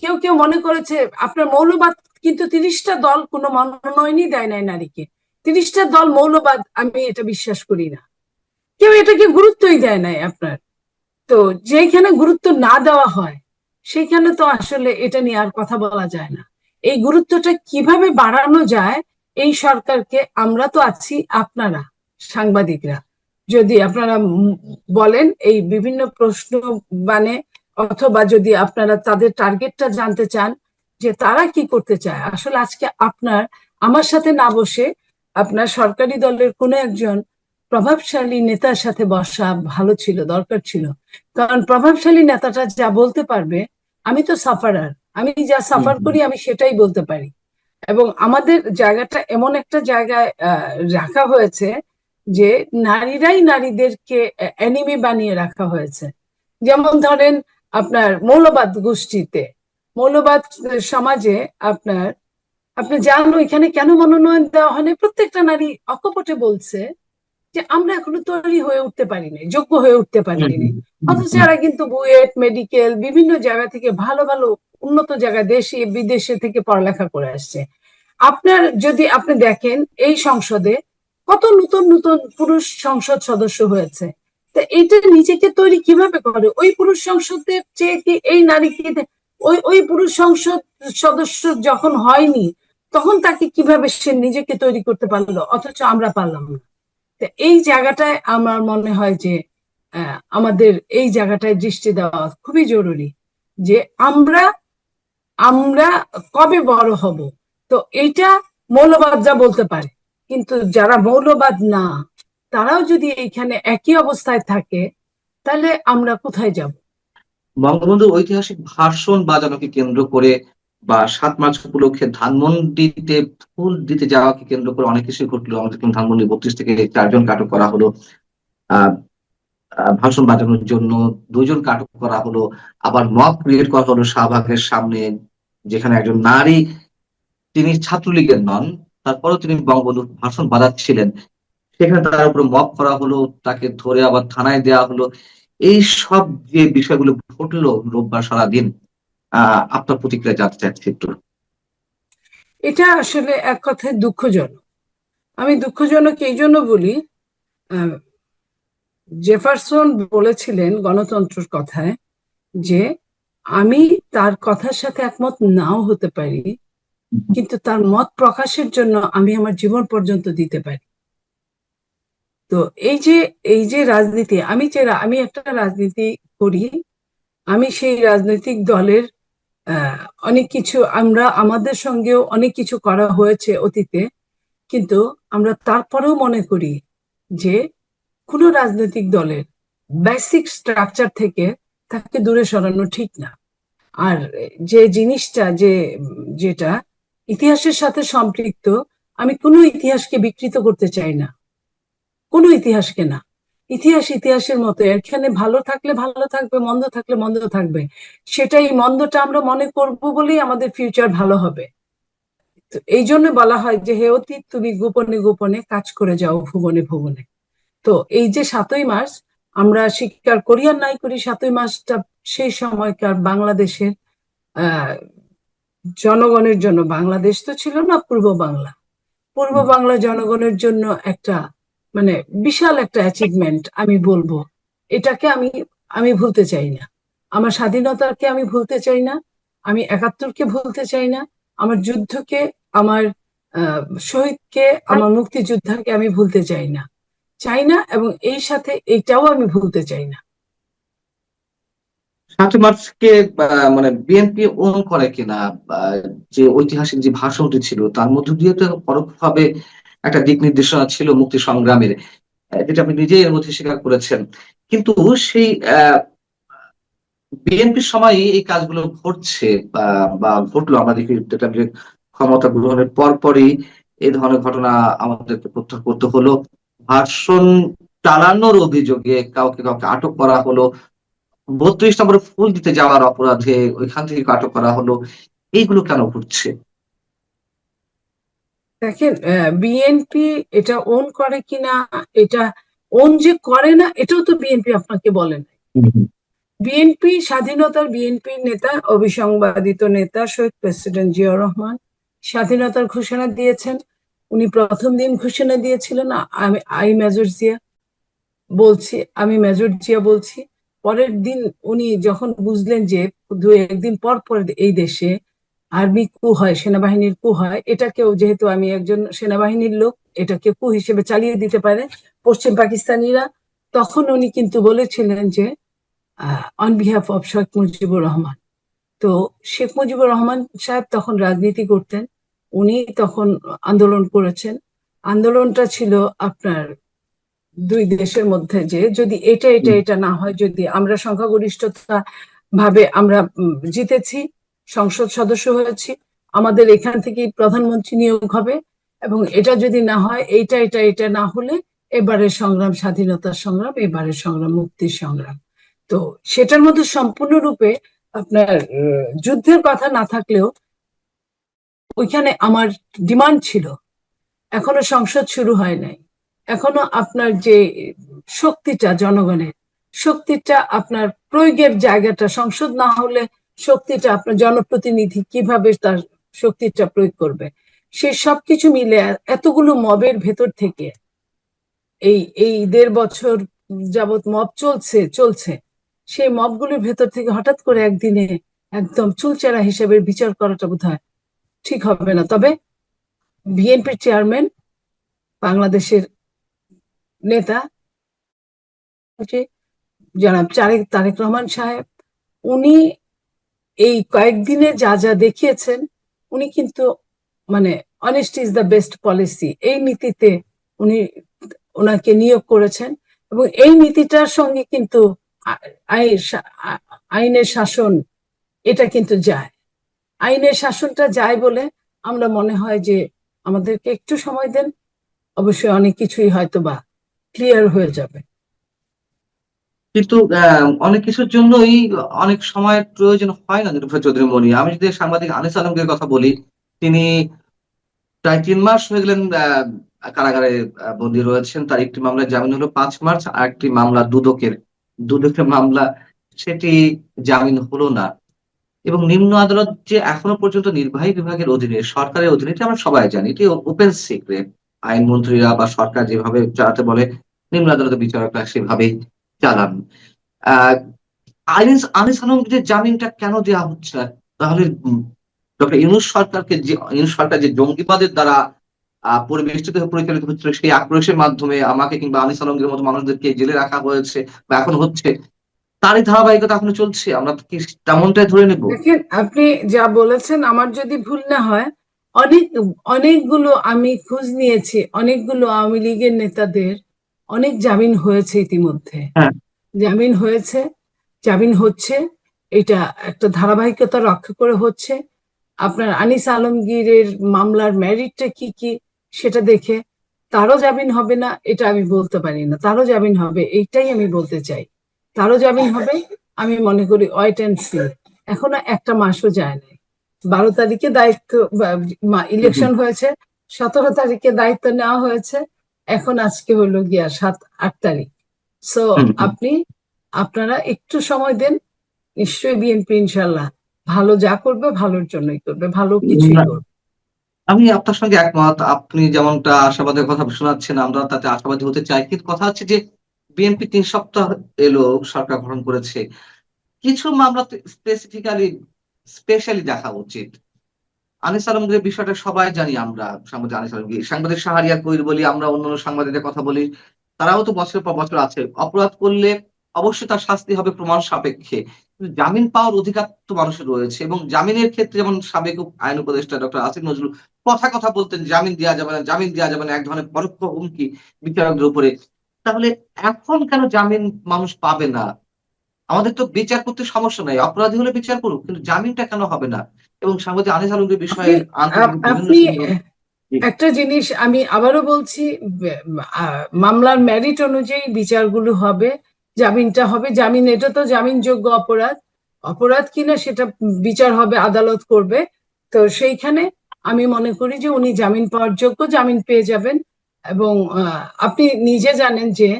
কেউ কেউ মনে করেছে আপনার মৌলবাদ, কিন্তু 30টা দল কোনো মনোনয়নই দেয় নাই নারীকে। 30টা দল মৌলবাদ, আমি এটা বিশ্বাস করি না। কেউ এটাকে গুরুত্বই দেয় নাই আপনার। তো যেখানে গুরুত্ব না দেওয়া হয়, সেখানে তো আসলে এটা নিয়ে আর কথা বলা যায় না। এই গুরুত্বটা কিভাবে বাড়ানো যায়, এই সরকারকে, আমরা তো আছি, আপনারা সাংবাদিকরা যদি আপনারা বলেন এই বিভিন্ন প্রশ্ন, মানে অথবা যদি আপনারা তাদের টার্গেটটা জানতে চান যে তারা কি করতে চায়, আসলে আজকে আপনার আমার সাথে না বসে আপনার সরকারি দলের কোনো একজন প্রভাবশালী নেতার সাথে বসা ভালো ছিল, দরকার ছিল। কারণ প্রভাবশালী নেতাটা যা বলতে পারবে, আমি তো সাফারার, আমি যা সাফার করি আমি সেটাই বলতে পারি। এবং আমাদের জায়গাটা এমন একটা জায়গায় রাখা হয়েছে যে নারীরাই নারীদেরকে এনিমি বানিয়ে রাখা হয়েছে। যেমন ধরেন আপনার মৌলবাদ গোষ্ঠীতে, মৌলবাদ সমাজে আপনি জানো এখানে কেন মনোনয়ন দেওয়া হয়নি, প্রত্যেকটা নারী অকপটে বলছে যে আমরা এখনো তৈরি হয়ে উঠতে পারিনি, যোগ্য হয়ে উঠতে পারিনি। অথচ এরা কিন্তু বুয়েট, মেডিকেল, বিভিন্ন জায়গা থেকে ভালো ভালো উন্নত জায়গায়, দেশে বিদেশে থেকে পড়ালেখা করে আসছে। যদি আপনি দেখেন এই সংসদে কত নতুন নতুন পুরুষ সংসদ সদস্য হয়েছে, তো এইটা নিজেকে তৈরি কিভাবে করে? ওই পুরুষ সংসদের চেয়ে কি এই নারীকে, ওই পুরুষ সংসদ সদস্য যখন হয়নি, তখন তাকে কিভাবে সে নিজেকে তৈরি করতে পারলো, অথচ আমরা পারলাম না? এই জায়গাটায় আমার মনে হয় যে আমাদের এই জায়গাটায় দৃষ্টি দেওয়া খুবই জরুরি, যে আমরা আমরা কবে বড় হব। তো এইটা মৌলবাদ যা বলতে পারে, কিন্তু যারা মৌলবাদ না, তারাও যদি এইখানে একই অবস্থায় থাকে, তাহলে আমরা কোথায় যাব? বঙ্গবন্ধুর ঐতিহাসিক ভাষণ বাজানোকে কেন্দ্র করে বা 7 মার্চ উপলক্ষে ধানমন্ডিতে ফুল দিতে যাওয়াকে কেন্দ্র করে অনেক কিছু ঘটলো। আমাদের ধানমন্ডি 32 থেকে 4 জন আটক করা হলো, আহ ভাষণ বাজানোর জন্য 2 জনকে আটক করা হলো। আবার মব ক্রিয়েট করা হলো শাহবাগের সামনে, যেখানে একজন নারী, তিনি ছাত্রলীগের নন, তারপরেও তিনি বঙ্গবন্ধুর ভাষণ বাজাচ্ছিলেন, সেখানে তার উপর মব করা হলো, তাকে ধরে আবার থানায় দেওয়া হলো। এই সব যে বিষয়গুলো ঘটলো রোববার সারাদিন, আপনার প্রতিক্রিয়া জানতে চাচ্ছি একটু। এটা আসলে এক কথায় দুঃখজনক। আমি দুঃখজনক এই জন্য বলি, আহ, জেফারসন বলেছিলেন গণতন্ত্রের কথায় যে আমি তার কথার সাথে একমত নাও হতে পারি, কিন্তু তার মত প্রকাশের জন্য আমি আমার জীবন পর্যন্ত দিতে পারি। তো এই যে রাজনীতি, আমি একটা রাজনীতি করি, আমি সেই রাজনৈতিক দলের অনেক কিছু, আমাদের সঙ্গেও অনেক কিছু করা হয়েছে অতীতে, কিন্তু আমরা তারপরেও মনে করি যে কোনো রাজনৈতিক দলের বেসিক স্ট্রাকচার থেকে তাকে দূরে সরানো ঠিক না। আর যে জিনিসটা যেটা ইতিহাসের সাথে সম্পৃক্ত, আমি কোনো ইতিহাসকে বিকৃত করতে চাই না, কোনো ইতিহাসকে না। ইতিহাস ইতিহাসের মতো, এখানে ভালো থাকলে ভালো থাকবে, মন্দ থাকলে মন্দ থাকবে। সেটাই, মন্দটা আমরা মনে করব বলেই আমাদের ফিউচার ভালো হবে। তো এই জন্য বলা হয় যে হে অতীত, তুমি গোপনে গোপনে কাজ করে যাও ভুবনে ভুবনে। তো এই যে 7ই মার্চ, আমরা স্বীকার করি আর নাই করি, 7ই মার্চটা সেই সময়কার বাংলাদেশের আহ জনগণের জন্য, বাংলাদেশ তো ছিল না, পূর্ব বাংলা জনগণের জন্য একটা মানে বিশাল একটা অ্যাচিভমেন্ট আমি বলবো। এটাকে আমি ভুলতে চাই না। আমার স্বাধীনতাকে আমি ভুলতে চাই না, আমি 71কে ভুলতে চাই না, আমার যুদ্ধকে, আমার শহীদকে, আমার মুক্তিযোদ্ধাকে আমি ভুলতে চাই না, এবং এই সাথে এইটাও আমি ভুলতে চাই না। 7ই মার্চকে মানে বিএনপি ওন করে কিনা, যে ঐতিহাসিক যে ভাষণটি ছিল তার মধ্য দিয়ে তো পরোক্ষভাবে একটা দিক নির্দেশনা ছিল মুক্তি সংগ্রামের, যেটা আপনি নিজেই এর মধ্যে স্বীকার করেছেন। কিন্তু সেই বিএনপির সময় এই কাজগুলো ঘটছে বা ঘটলো, আমরা দেখি যেটা যে ক্ষমতা গ্রহণের পরপরই এই ধরনের ঘটনা আমাদেরকে প্রত্যাখ্যান করতে হলো। ভাষণ চালানোর অভিযোগে কাউকে কাউকে আটক করা হলো, 32 নম্বরে ফুল দিতে যাওয়ার অপরাধে ওইখান থেকে আটক করা হলো। এইগুলো কেন ঘটছে? দেখেন, বিএনপি এটা ওন করে কিনা, এটা ওন যে করে না এটাও তো বিএনপি আপনাকে বলেন। বিএনপি স্বাধীনতার, বিএনপি নেতা, অবিসংবাদিত নেতা শহীদ প্রেসিডেন্ট জিয়াউর রহমান স্বাধীনতার ঘোষণা দিয়েছেন। উনি প্রথম দিন ঘোষণা দিয়েছিলেন, আমি মেজর জিয়া বলছি। পরের দিন উনি যখন বুঝলেন যে 1-2 দিন পর পর এই দেশে আর্মি কু হয়, সেনাবাহিনীর কু হয়, এটাকেও, যেহেতু আমি একজন সেনাবাহিনীর লোক, এটাকে কু হিসেবে চালিয়ে দিতে পারে পশ্চিম পাকিস্তানিরা, তখন উনি কিন্তু বলেছিলেন যে on behalf of Sheikh Mujibur Rahman. তো শেখ মুজিবুর রহমান সাহেব তখন রাজনীতি করতেন, উনি তখন আন্দোলন করেছেন। আন্দোলনটা ছিল আপনার দুই দেশের মধ্যে, যে যদি এটা না হয়, যদি আমরা সংখ্যাগরিষ্ঠতা ভাবে আমরা জিতেছি, সংসদ সদস্য হয়েছি, আমাদের এখান থেকেই প্রধানমন্ত্রী নিয়োগ হবে, এবং এটা যদি না হয়, এটা না হলে এবারের সংগ্রাম স্বাধীনতার সংগ্রাম, এবারের সংগ্রাম মুক্তির সংগ্রাম। তো সেটার মধ্যে সম্পূর্ণরূপে আপনার যুদ্ধের কথা না থাকলেও ওইখানে আমার ডিমান্ড ছিল, এখনো সংসদ শুরু হয় নাই, এখনো আপনার যে শক্তিটা, জনগণের শক্তিটা, আপনার প্রয়োগের জায়গাটা, সংসদ না হলে শক্তিটা আপনার জনপ্রতিনিধি কিভাবে তার শক্তিটা প্রয়োগ করবে, সে সবকিছু মিলে এতগুলো মবের ভেতর থেকে এই 1.5 বছর যাবত মব চলছে, সেই মবগুলোর ভেতর থেকে হঠাৎ করে একদিনে একদম চুলচেরা হিসেবে বিচার করাটা বোধহয় ঠিক হবে না। তবে বিএনপির চেয়ারম্যান, বাংলাদেশের নেতা জনাব তারেক রহমান সাহেব, উনি এই কয়েকদিনে যা যা দেখিয়েছেন, উনি কিন্তু মানে honesty is the best policy, এই নীতিতে উনি ওনাকে নিয়োগ করেছেন, এবং এই নীতিটার সঙ্গে কিন্তু আইনের শাসন, এটা কিন্তু যায়, আইনের শাসনটা যায় বলে আমরা মনে হয় যে আমাদেরকে একটু সময় দেন, অবশ্যই অনেক কিছুই হয়তো বা ক্লিয়ার হয়ে যাবে। কিন্তু অনেক কিছুর জন্যই অনেক সময় প্রয়োজন হয় না নিরুপা চৌধুরী মনি। আমি যদি সাংবাদিক আনিস আলমগীর কথা বলি, তিনি প্রায় 3 মাস হয়ে গেলেন কারাগারে বন্দী রয়েছেন। তার একটি মামলায় জামিন হলো 5 মার্চ, আর একটি মামলা দুদকের মামলা, সেটি জামিন হলো না। এবং নিম্ন আদালত যে এখনো পর্যন্ত নির্বাহী বিভাগের অধীনে, সরকারের অধীনে, এটা আমরা সবাই জানি, এটি ওপেন সিক্রেট। আইনমন্ত্রীরা বা সরকার যেভাবে চালাতে বলে, নিম্ন আদালতের বিচারকরা সেভাবেই চালান। আহ আনিস আলমগীরের জামিনটা কেন দেওয়া হচ্ছে না? তাহলে ডক্টর ইউনূস সরকার যে জঙ্গিবাদের দ্বারা পরিবেষ্টিত হয়ে পরিচালিত হচ্ছিল, সেই আক্রোশের মাধ্যমে আমাকে কিংবা আনিস আলমগীরের মতো মানুষদেরকে জেলে রাখা হয়েছে বা এখন হচ্ছে, তারই ধারাবাহিকতা এখনো চলছে। আমরা কি তেমনটাই ধরে নেব? দেখেন, আপনি যা বলেছেন, আমার যদি ভুল না হয়, অনেকগুলো আমি খোঁজ নিয়েছি, অনেকগুলো আওয়ামী লীগের নেতাদের অনেক জামিন হয়েছে ইতিমধ্যে। হ্যাঁ। জামিন হয়েছে, জামিন হচ্ছে, এটা একটা ধারাবাহিকতা রক্ষা করে হচ্ছে। আপনার আনিস আলমগীরের মামলার মেরিটটা কি কি সেটা দেখে তারও জামিন হবে না এটা আমি বলতে পারি না, তারও জামিন হবে এইটাই আমি বলতে চাই। তারও জামিন হবে, আমি মনে করি ওয়েট অ্যান্ড সি। এখনো একটা মাসও যায় নাই। 12 তারিখে দায়িত্ব ইলেকশন হয়েছে, 17 তারিখে দায়িত্ব নেওয়া হয়েছে, এখন আজকে হলো গিয়া 7-8 তারিখ। সো আপনারা একটু সময় দেন, নিশ্চয়ই বিএনপি ইনশাল্লাহ ভালো যা করবে ভালোর জন্যই করবে, ভালো কিছুই করবে। আমি আপনার সঙ্গে একমত। আপনি যেমনটা আশাবাদের কথা শোনাচ্ছেন, আমরা তাতে আশাবাদী হতে চাই, কিন্তু কথা হচ্ছে যে বিএনপি 3 সপ্তাহ এলো সরকার গঠন করেছে, কিছু মামলা স্পেশালি দেখা উচিত। আনিস আলমগীরের বিষয়টা সবাই জানি আমরা, সাংবাদিক আনিস আলমগীর, সাংবাদিক শাহরিয়ার কবির বলি, আমরা অন্যান্য সাংবাদিকদের কথা বলি, তারাও তো বছরের পর বছর আছে। অপরাধ করলে অবশ্যই তার শাস্তি হবে প্রমাণ সাপেক্ষে, কিন্তু জামিন পাওয়ার অধিকার তো মানুষের রয়েছে। এবং জামিনের ক্ষেত্রে যেমন সাবেক আইন উপদেষ্টা ডক্টর আসিফ নজরুল কথা বলতেন, জামিন দেওয়া যাবে না, জামিন দেওয়া যাবে না, এক ধরনের পরোক্ষ হুমকি বিচারকদের উপরে। তাহলে এখন কেন জামিন মানুষ পাবে না? আমাদের তো বিচার করতে সমস্যা নাই, অপরাধী হলে বিচার করুক, কিন্তু জামিনটা কেন হবে না? এবং সাংবাদিক আনিস আলমগীর বিষয়ে আন্তর্জাতিক বিভিন্ন আপনি সংগঠন। একটা জিনিস আমি আবারও বলছি, মামলার মেরিট অনুযায়ী বিচারগুলো হবে, জামিনটা হবে। জামিন, এটা তো জামিনযোগ্য অপরাধ, অপরাধ কিনা সেটা বিচার হবে, আদালত করবে। তো সেইখানে আমি মনে করি যে উনি জামিন পাওয়ার যোগ্য, জামিন পেয়ে যাবেন। এবং আপনি নিজে জানেন যে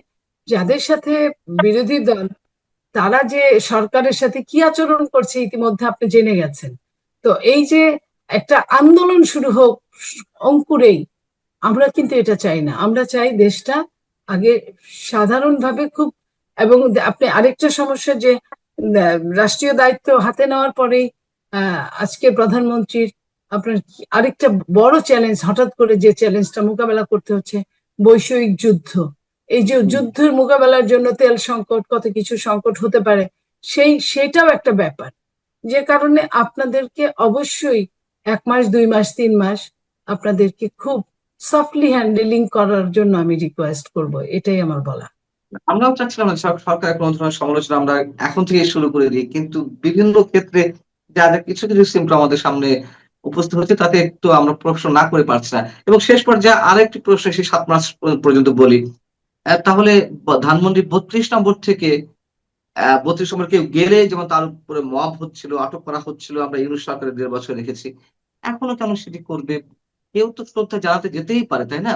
যাদের সাথে বিরোধী দল, তারা যে সরকারের সাথে কি আচরণ করছে ইতিমধ্যে আপনি জেনে গেছেন। তো এই যে একটা আন্দোলন শুরু হোক অঙ্কুরেই, আমরা কিন্তু এটা চাই না। আমরা চাই দেশটা আগে সাধারণভাবে খুব, এবং আপনি আরেকটা সমস্যা যে রাষ্ট্রীয় দায়িত্ব হাতে নেওয়ার পরেই আজকে প্রধানমন্ত্রীর আপনার আরেকটা বড় চ্যালেঞ্জ, হঠাৎ করে যে চ্যালেঞ্জটা মোকাবেলা করতে হচ্ছে, বৈষয়িক যুদ্ধ। এই যে যুদ্ধের মোকাবেলার জন্য তেল সংকট, কত কিছু সংকট হতে পারে, সেটাও একটা ব্যাপার, যে কারণে আপনাদেরকে অবশ্যই 1 মাস 2 মাস 3 মাস আপনাদেরকে খুব সফটলি হ্যান্ডেলিং করার জন্য আমি রিকোয়েস্ট করব, এটাই আমার বলা। আমরাও চাচ্ছিলাম না সরকারের কোনো ধরনের সমালোচনা আমরা এখন থেকে শুরু করে দিই, কিন্তু বিভিন্ন ক্ষেত্রে যা যা কিছু কিছু সিম্পটম আমাদের সামনে উপস্থিত হচ্ছে, তাতে একটু আমরা প্রশ্ন না করে পারছি না। এবং শেষ পর্যায়ে আরেকটি প্রশ্ন, সেই 7 মাস পর্যন্ত বলি। তাহলে ধানমন্ডি 32 নম্বর থেকে 32 নম্বর কেউ গেলে যেমন তার উপরে মব হচ্ছিল, আটক করা হচ্ছিল, আমরা ইউনূস সরকারের 1.5 বছর রেখেছি, এখনো কেন সেটি করবে? কেউ তো শ্রদ্ধা জানাতে যেতেই পারে, তাই না?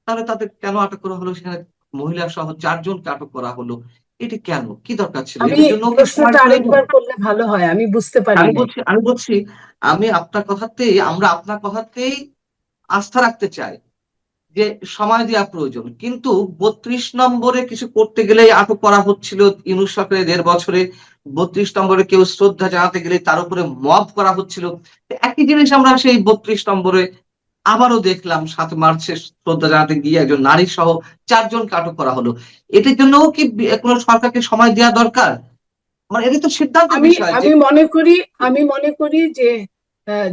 তাহলে তাদের কেন আটক করা হলো? সেখানে মহিলা সহ 4 জনকে আটক করা হলো, এটি কেন? কি দরকার ছিল? আমি এটার জন্য প্রশ্নটা আরেকবার করলে ভালো হয়, আমি বুঝতে পারি আমি না। বলছি আমি বলছি আমরা আপনার কথাতেই আস্থা রাখতে চাই যে সময় দেওয়া প্রয়োজন, কিন্তু 32 নম্বরে কিছু করতে গেলেই আটক করা হচ্ছিল ইউনূস সরকারের 1.5 বছরে। 32 নম্বরে কেউ শ্রদ্ধা জানাতে গেলে তার উপরে মব করা হচ্ছিল। একই জিনিস আমরা সেই 32 নম্বরে আবারও দেখলাম। 7 মার্চে শ্রদ্ধা জানাতে গিয়ে একজন নারী সহ 4 জনকে আটক করা হলো। এটির জন্যও কি কোনো সরকারকে সময় দেওয়া দরকার? মানে এটা তো সিদ্ধান্তের আমি বিষয় যে আমি মনে করি যে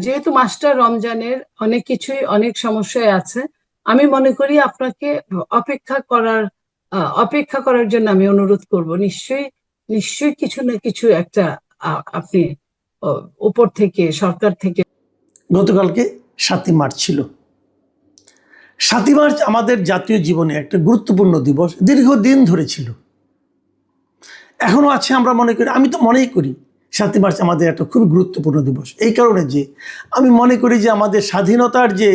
যেহেতু মাস্টার রমজানের অনেক কিছুই অনেক সমস্যায় আছে, আমি মনে করি আপনাকে অপেক্ষা করার জন্য আমি অনুরোধ করব। নিশ্চয়ই কিছু না কিছু একটা আপনি উপর থেকে, সরকার থেকে। গতকালকে 7ই মার্চ ছিল। 7ই মার্চ আমাদের জাতীয় জীবনে একটা গুরুত্বপূর্ণ দিবস, দীর্ঘদিন ধরে ছিল, এখনো আছে। আমরা মনে করি, আমি তো মনেই করি 7ই মার্চ আমাদের একটা খুব গুরুত্বপূর্ণ দিবস, এই কারণে যে আমি মনে করি যে আমাদের স্বাধীনতার যে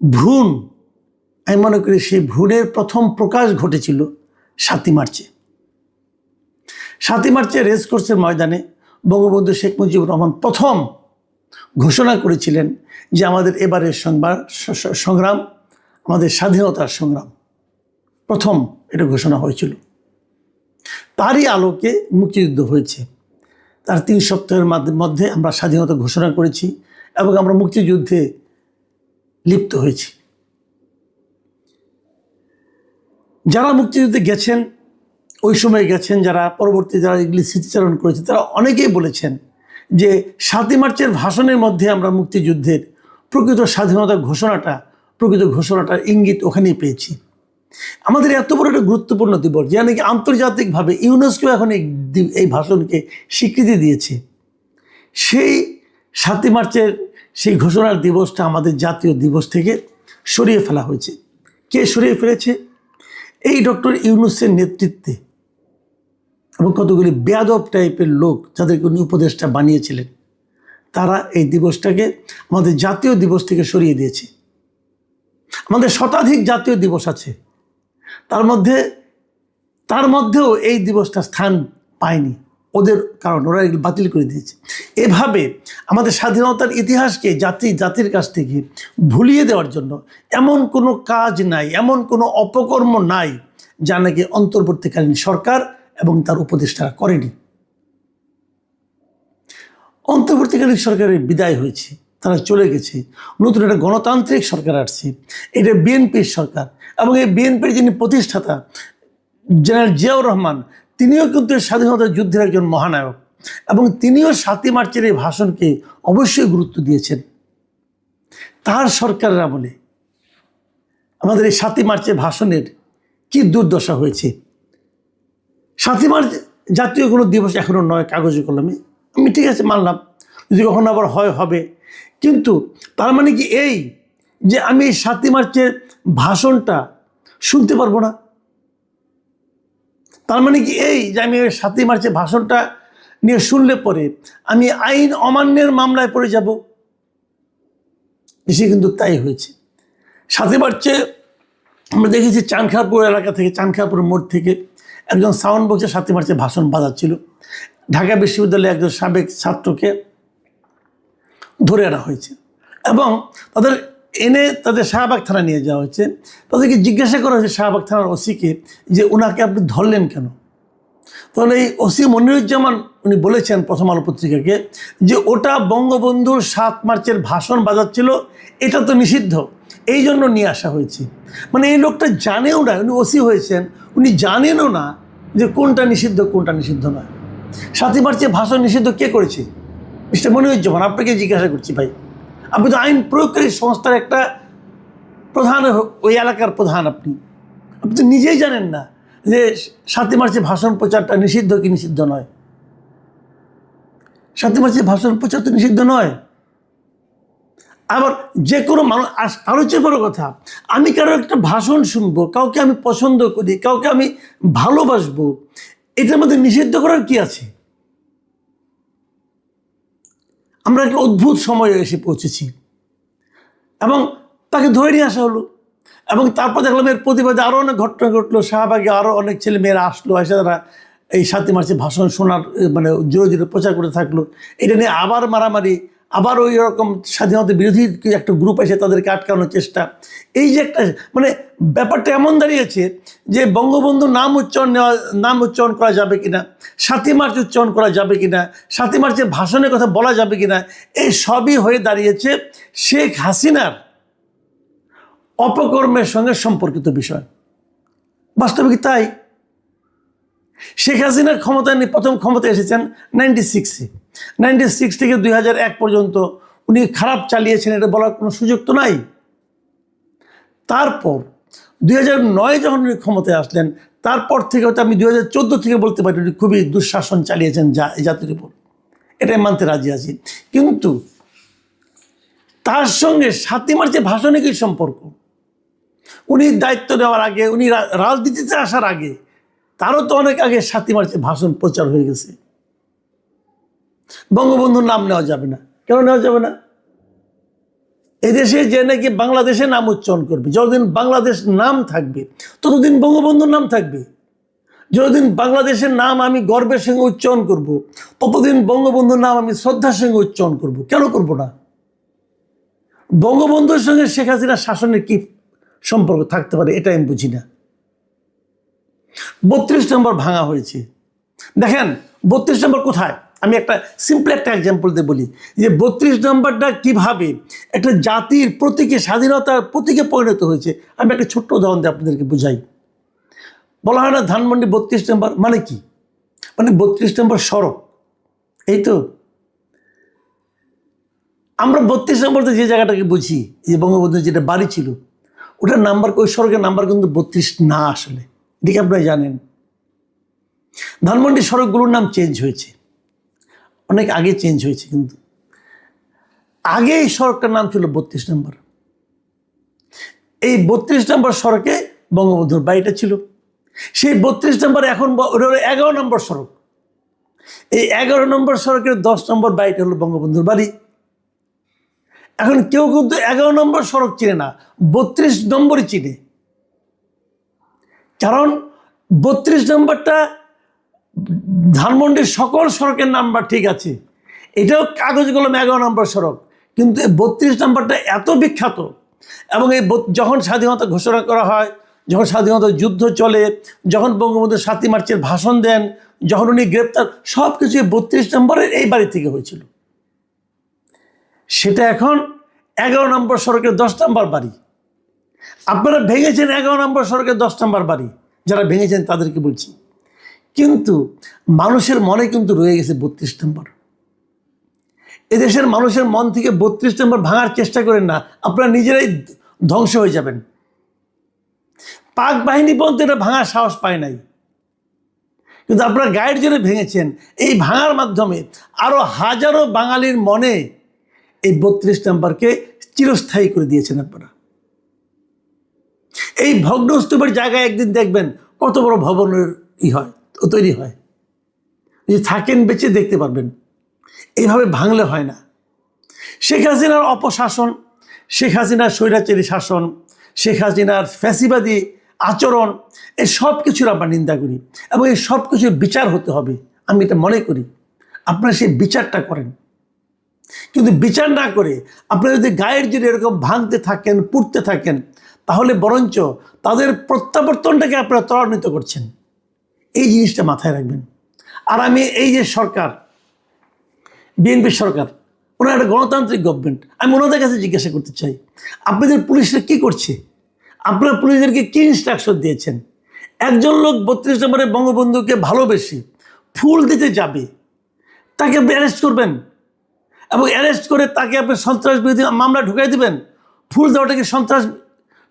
ভ্রূণ, আমি মনে করি সেই ভ্রূণের প্রথম প্রকাশ ঘটেছিল 7ই মার্চে। 7ই মার্চে রেসকোর্সের ময়দানে বঙ্গবন্ধু শেখ মুজিবুর রহমান প্রথম ঘোষণা করেছিলেন যে আমাদের এবারের সংগ্রাম আমাদের স্বাধীনতার সংগ্রাম, প্রথম এটা ঘোষণা হয়েছিল। তারই আলোকে মুক্তিযুদ্ধ হয়েছে। তার 3 সপ্তাহের মধ্যে আমরা স্বাধীনতা ঘোষণা করেছি এবং আমরা মুক্তিযুদ্ধে লিপ্ত হয়েছি। যারা মুক্তিযুদ্ধে গেছেন, ওই সময় গেছেন, যারা পরবর্তী যারা এগুলি স্মৃতিচারণ করেছে, তারা অনেকেই বলেছেন যে 7ই মার্চের ভাষণের মধ্যে আমরা মুক্তিযুদ্ধের প্রকৃত স্বাধীনতার ঘোষণাটার ইঙ্গিত ওখানেই পেয়েছি। আমাদের এত বড় একটা গুরুত্বপূর্ণ দিবস, যা নাকি আন্তর্জাতিকভাবে ইউনেস্কো এখন এই ভাষণকে স্বীকৃতি দিয়েছে, সেই 7ই মার্চের সেই ঘোষণার দিবসটা আমাদের জাতীয় দিবস থেকে সরিয়ে ফেলা হয়েছে। কে সরিয়ে ফেলেছে? এই ডক্টর ইউনূসের নেতৃত্বে এবং কতগুলি বেয়াদব টাইপের লোক যাদেরকে উনি উপদেষ্টা বানিয়েছিলেন, তারা এই দিবসটাকে আমাদের জাতীয় দিবস থেকে সরিয়ে দিয়েছে। আমাদের শতাধিক জাতীয় দিবস আছে, তার মধ্যেও এই দিবসটা স্থান পায়নি ওদের, কারণ ওরা এগুলো বাতিল করে দিয়েছে। এভাবে আমাদের স্বাধীনতার ইতিহাসকে জাতির কাছ থেকে ভুলিয়ে দেওয়ার জন্য এমন কোনো কাজ নাই, এমন কোনো অপকর্ম নাই যা নাকি অন্তর্বর্তীকালীন সরকার এবং তার উপদেষ্টারা করেনি। অন্তর্বর্তীকালীন সরকারের বিদায় হয়েছে, তারা চলে গেছে, নতুন একটা গণতান্ত্রিক সরকার আসছে, এটা বিএনপির সরকার। এবং এই বিএনপির যিনি প্রতিষ্ঠাতা জেনারেল জিয়াউর রহমান, তিনিও কিন্তু স্বাধীনতা যুদ্ধের একজন মহানায়ক এবং তিনিও 7ই মার্চের এই ভাষণকে অবশ্যই গুরুত্ব দিয়েছেন। তার সরকারের আমলে আমাদের এই 7ই মার্চের ভাষণের কি দুর্দশা হয়েছে। 7ই মার্চ জাতীয় কোনো দিবস এখনও নয় কাগজে কলমে, আমি ঠিক আছে মানলাম, যদি কখনো আবার হবে, কিন্তু তার মানে কি এই যে আমি 7ই মার্চের ভাষণটা শুনতে পারবো না? তার মানে কি এই যে আমি 7ই মার্চের ভাষণটা নিয়ে শুনলে পরে আমি আইন অমান্যের মামলায় পড়ে যাব? বেশি কিন্তু তাই হয়েছে। 7ই মার্চে আমরা দেখেছি চানখারপুর এলাকা থেকে, চানখারপুর মোড় থেকে একজন সাউন্ড বক্সে 7ই মার্চের ভাষণ বাজাচ্ছিল। ঢাকা বিশ্ববিদ্যালয়ে একজন সাবেক ছাত্রকে ধরে আনা হয়েছে এবং তাদের শাহবাগ থানা নিয়ে যাওয়া হয়েছে। তাদেরকে জিজ্ঞাসা করা হয়েছে শাহবাগ থানার ওসিকে যে ওনাকে আপনি ধরলেন কেন? তাহলে এই ওসি মনিরুজ্জামান উনি বলেছেন প্রথম আলো পত্রিকাকে যে ওটা বঙ্গবন্ধুর 7 মার্চের ভাষণ বাজাচ্ছিল, এটা তো নিষিদ্ধ, এই জন্য নিয়ে আসা হয়েছে। মানে এই লোকটা জানেও না, উনি ওসি হয়েছেন, উনি জানেনও না যে কোনটা নিষিদ্ধ কোনটা নিষিদ্ধ নয়। 7ই মার্চের ভাষণ নিষিদ্ধ কে করেছে? মিস্টার মনিরুজ্জামান, আপনাকে জিজ্ঞাসা করছি ভাই, আপনি তো আইন প্রয়োগকারী সংস্থার একটা প্রধান, ওই এলাকার প্রধান, আপনি তো নিজেই জানেন না যে 7ই মার্চে ভাষণ প্রচারটা নিষিদ্ধ কি নিষিদ্ধ নয়। 7ই মার্চে ভাষণ প্রচার তো নিষিদ্ধ নয়। আবার যে কোনো মানুষ, আরও চেয়ে বড় কথা, আমি কারো একটা ভাষণ শুনবো, কাউকে আমি পছন্দ করি, কাউকে আমি ভালোবাসবো, এটার মধ্যে নিষিদ্ধ করার কি আছে? আমরা একটা অদ্ভুত সময়ে এসে পৌঁছেছি এবং তাকে ধরে নিয়ে আসা হলো এবং তারপর দেখলাম এর প্রতিবাদে আরও অনেক ঘটনা ঘটলো। শাহবাগে আরও অনেক ছেলে মেয়েরা আসলো, এসে তারা এই 7ই মার্চে ভাষণ শোনার মানে জোরে জোরে প্রচার করে থাকলো। এটা নিয়ে আবার মারামারি, আবার ওই রকম স্বাধীনতা বিরোধী একটা গ্রুপ এসে তাদেরকে আটকানোর চেষ্টা। এই যে একটা মানে ব্যাপারটা এমন দাঁড়িয়েছে যে বঙ্গবন্ধুর নাম উচ্চারণ করা যাবে কিনা, 7ই মার্চ উচ্চারণ করা যাবে কিনা, 7ই মার্চের ভাষণের কথা বলা যাবে কিনা, এই সবই হয়ে দাঁড়িয়েছে শেখ হাসিনার অপকর্মের সঙ্গে সম্পর্কিত বিষয়। বাস্তবিক তাই। শেখ হাসিনার প্রথম ক্ষমতায় এসেছেন 96 থেকে 2001 পর্যন্ত উনি খারাপ চালিয়েছেন, এটা বলার কোনো সুযোগ তো নাই। তারপর 2009 যখন উনি ক্ষমতায় আসলেন, তারপর থেকে হয়তো আমি 2014 থেকে বলতে পারি উনি খুবই দুঃশাসন চালিয়েছেন জাতির উপর, এটাই মানতে রাজি আছি। কিন্তু তার সঙ্গে 7ই মার্চের ভাষণে কি সম্পর্ক? উনি দায়িত্ব নেওয়ার আগে, উনি রাজনীতিতে আসার আগে, তারও তো অনেক আগে 7ই মার্চের ভাষণ প্রচার হয়ে গেছে। বঙ্গবন্ধুর নাম নেওয়া যাবে না, কেন নেওয়া যাবে না? এদেশে যে নাকি বাংলাদেশের নাম উচ্চারণ করবে, যতদিন বাংলাদেশ নাম থাকবে ততদিন বঙ্গবন্ধুর নাম থাকবে। যতদিন বাংলাদেশের নাম আমি গর্বের সঙ্গে উচ্চারণ করব, ততদিন বঙ্গবন্ধুর নাম আমি শ্রদ্ধার সঙ্গে উচ্চারণ করব। কেন করব না? বঙ্গবন্ধুর সঙ্গে শেখ হাসিনার শাসনের কি সম্পর্ক থাকতে পারে এটা আমি বুঝি না। 32 নম্বর ভাঙা হয়েছে। দেখেন 32 নম্বর কোথায়, আমি একটা সিম্পল একটা এক্সাম্পল দিয়ে বলি যে 32 নম্বরটা কিভাবে একটা জাতির প্রতীকে, স্বাধীনতার প্রতীকে পরিণত হয়েছে। আমি একটা ছোট্ট উদাহরণ দিয়ে আপনাদেরকে বুঝাই। বলা হয় না ধানমন্ডি 32 নম্বর মানে কি? মানে 32 নম্বর সড়ক। এই তো আমরা 32 নম্বরতে যে জায়গাটাকে বুঝি, যে বঙ্গবন্ধুর যেটা বাড়ি ছিল, ওটার নাম্বার, ওই সড়কের নাম্বার কিন্তু 32 না আসলে। এদিকে আপনারা জানেন ধানমন্ডি সড়কগুলোর নাম চেঞ্জ হয়েছে, অনেক আগে চেঞ্জ হয়েছে, কিন্তু আগে এই সড়কটার নাম ছিল 32 নম্বর। এই 32 নম্বর সড়কে বঙ্গবন্ধুর বাড়িটা ছিল। সেই 32 নম্বর এখন 11 নম্বর সড়ক। এই 11 নম্বর সড়কের 10 নম্বর বাড়িটা হলো বঙ্গবন্ধুর বাড়ি। এখন কেউ কিন্তু 11 নম্বর সড়ক চিনে না, 32 নম্বরই চিনে। কারণ 32 নম্বরটা ধানমন্ডির সকল সড়কের নাম্বার ঠিক আছে, এটাও কাগজ কলমে 11 নম্বর সড়ক, কিন্তু এই 32 নম্বরটা এত বিখ্যাত। এবং এই যখন স্বাধীনতা ঘোষণা করা হয়, যখন স্বাধীনতা যুদ্ধ চলে, যখন বঙ্গবন্ধু 7ই মার্চের ভাষণ দেন, যখন উনি গ্রেপ্তার, সব কিছু 32 নম্বরের এই বাড়ি থেকে হয়েছিল। সেটা এখন 11 নম্বর সড়কের 10 নম্বর বাড়ি। আপনারা ভেঙেছেন 11 নম্বর সড়কের 10 নম্বর বাড়ি, যারা ভেঙেছেন তাদেরকে বলছি, কিন্তু মানুষের মনে কিন্তু রয়ে গেছে 32 নম্বর। এদেশের মানুষের মন থেকে 32 নম্বর ভাঙার চেষ্টা করেন না, আপনারা নিজেরাই ধ্বংস হয়ে যাবেন। পাক বাহিনী পর্যন্ত এটা ভাঙার সাহস পায় নাই, কিন্তু আপনারা গায়ের জোরে ভেঙেছেন। এই ভাঙার মাধ্যমে আরো হাজারো বাঙালির মনে এই 32 নম্বরকে চিরস্থায়ী করে দিয়েছেন আপনারা। এই ভগ্নস্তূপের জায়গায় একদিন দেখবেন কত বড় ভবনের তৈরি হয়, যদি থাকেন বেঁচে দেখতে পারবেন। এইভাবে ভাঙলে হয় না। শেখ হাসিনার অপশাসন, শেখ হাসিনার স্বৈরাচারী শাসন, শেখ হাসিনার ফ্যাসিবাদী আচরণ, এই সব কিছুর আমরা নিন্দা করি এবং এই সব কিছুর বিচার হতে হবে। আমি এটা মনে করি আপনারা সেই বিচারটা করেন, কিন্তু বিচার না করে আপনারা যদি গায়ের জোরে এরকম ভাঙতে থাকেন, পুড়তে থাকেন, তাহলে বরঞ্চ তাদের প্রত্যাবর্তনটাকে আপনারা ত্বরান্বিত করছেন। এই জিনিসটা মাথায় রাখবেন। আর আমি এই যে সরকার, বিএনপি সরকার, ওনার একটা গণতান্ত্রিক গভর্নমেন্ট, আমি ওনাদের কাছে জিজ্ঞাসা করতে চাই, আপনাদের পুলিশরা কি করছে? আপনারা পুলিশদেরকে কি ইনস্ট্রাকশন দিয়েছেন? একজন লোক 32 নম্বরে বঙ্গবন্ধুকে ভালোবেসে ফুল দিতে যাবে, তাকে আপনি অ্যারেস্ট করবেন এবং অ্যারেস্ট করে তাকে আপনি সন্ত্রাস বিরোধী মামলা ঢুকাই দিবেন? ফুল দেওয়াটা কি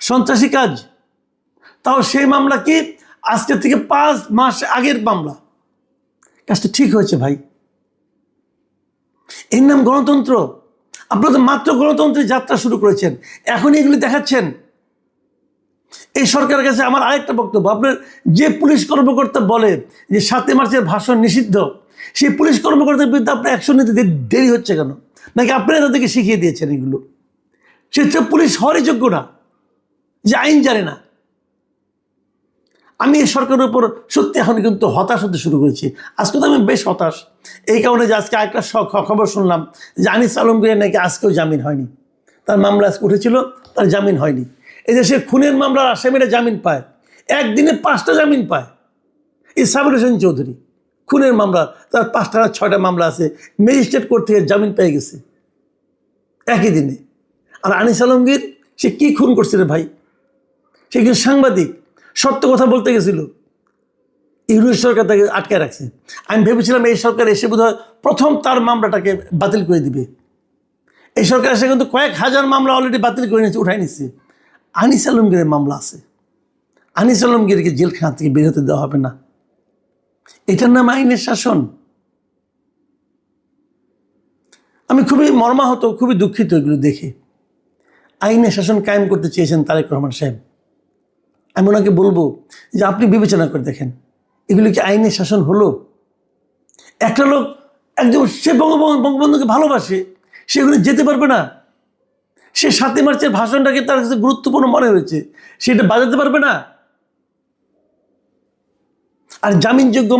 সন্ত্রাসী কাজ? তাও সেই মামলা কি আজকে থেকে 5 মাস আগের মামলা। কাজটা ঠিক হয়েছে ভাই? এর নাম গণতন্ত্র? আপনারা তো মাত্র গণতন্ত্রের যাত্রা শুরু করেছেন, এখন এগুলি দেখাচ্ছেন। এই সরকারের কাছে আমার আরেকটা বক্তব্য, আপনার যে পুলিশ কর্মকর্তা বলে যে 7ই মার্চের ভাষণ নিষিদ্ধ, সেই পুলিশ কর্মকর্তার বিরুদ্ধে আপনার অ্যাকশন নিতে দেরি হচ্ছে কেন? নাকি আপনারা তাদেরকে শিখিয়ে দিয়েছেন এগুলো? সে পুলিশ হওয়ারই যোগ্য না, যে আইন জানে না। আমি এই সরকারের উপর সত্যি এখন কিন্তু হতাশ হতে শুরু করেছি। আজকে তো আমি বেশ হতাশ, এই কারণে যে আজকে আরেকটা খবর শুনলাম যে আনিস আলমগীরের নাকি আজকেও জামিন হয়নি। তার মামলা আজকে উঠেছিল, তার জামিন হয়নি। এই দেশে খুনের মামলার আসামিরা জামিন পায়, একদিনে 5টা জামিন পায়। এই সাবির হোসেন চৌধুরী খুনের মামলা, তার 5টা না 6টা মামলা আছে, ম্যাজিস্ট্রেট কোর্ট থেকে জামিন পেয়ে গেছে একই দিনে। আর আনিস আলমগীর, সে কি খুন করছে রে ভাই? সে কিন্তু সাংবাদিক, সত্য কথা বলতে গেছিল, ইউনিট সরকার তাকে আটকায় রাখছে। আমি ভেবেছিলাম এই সরকার এসে বোধহয় প্রথম তার মামলাটাকে বাতিল করে দিবে। এই সরকার এসে কিন্তু কয়েক হাজার মামলা অলরেডি বাতিল করে নিচ্ছে, উঠাই নিচ্ছে। আনিস আলমগীরের মামলা আছে, আনিস আলমগীরকে জেলখানা থেকে বের হতে দেওয়া হবে না। এটার নাম আইনের শাসন? আমি খুবই মর্মাহত, খুবই দুঃখিত এগুলো দেখে। আইনের শাসন কায়েম করতে চেয়েছেন তারেক রহমান সাহেব। আমি ওনাকে বলবো যে আপনি বিবেচনা করে দেখেন, এগুলি কি আইনের শাসন হলো? একটা লোক একদম, সে বঙ্গবন্ধুকে ভালোবাসে, সেগুলো যেতে পারবে না। সে 7ই মার্চের ভাষণটাকে তার কাছে গুরুত্বপূর্ণ মনে হয়েছে, সেটা বাজাতে পারবে না। আর জামিনযোগ্য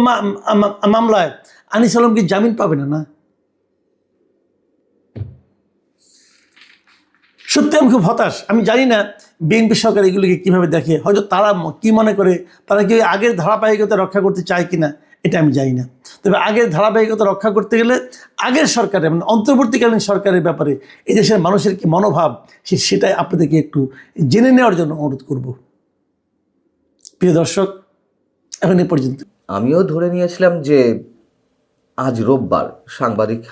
মামলায় আনিস আলম কি জামিন পাবে না? না, সত্যি আমি খুব হতাশ। আমি জানি না বিএনপি সরকার এগুলিকে কিভাবে দেখে, হয়তো তারা কি মনে করে, তারা কি আগের ধারাবাহিকতা রক্ষা করতে চায় কিনা এটা আমি জানি না। তবে আগের ধারাবাহিকতা রক্ষা করতে গেলে আগের সরকারের মানে অন্তর্বর্তীকালীন সরকারের ব্যাপারে এই দেশের মানুষের কি মনোভাব সেটাই আপনাদেরকে একটু জেনে নেওয়ার জন্য অনুরোধ করব। প্রিয় দর্শক, এখন এ পর্যন্ত। আমিও ধরে নিয়েছিলাম যে আজ রোববার সাংবাদিক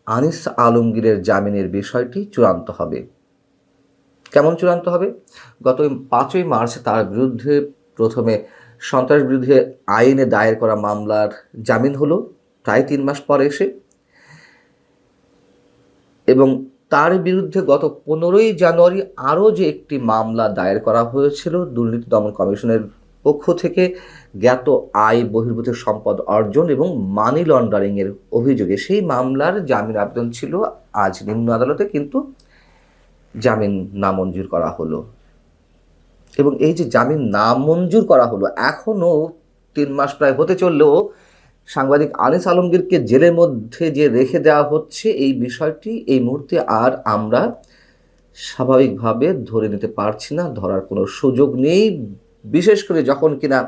আনিস আলমগীরের জামিনের বিষয়টি চূড়ান্ত হবে। কেমন চূড়ান্ত হবে? গত 5ই মার্চ তার বিরুদ্ধে প্রথমে সন্ত্রাস বিরোধী আইনে দায়ের করা মামলার জামিন হলো প্রায় 3 মাস পরে এসে, এবং তার বিরুদ্ধে গত 15ই জানুয়ারি আরও যে একটি মামলা দায়ের করা হয়েছিল দুর্নীতি দমন কমিশনের পক্ষ থেকে জ্ঞাত আয় বহির্ভূত সম্পদ অর্জন এবং মানি লন্ডারিংয়ের অভিযোগে, সেই মামলার জামিন আবেদন ছিল আজ নিম্ন আদালতে, কিন্তু জামিন নামঞ্জুর করা হলো। এবং এই যে জামিন নামঞ্জুর করা হলো, এখনও 3 মাস প্রায় হতে চললেও সাংবাদিক আনিস আলমগীরকে জেলের মধ্যে যে রেখে দেওয়া হচ্ছে, এই বিষয়টি এই মুহূর্তে আর আমরা স্বাভাবিকভাবে ধরে নিতে পারছি না, ধরার কোনো সুযোগ নেই, বিশেষ করে যখন কিনা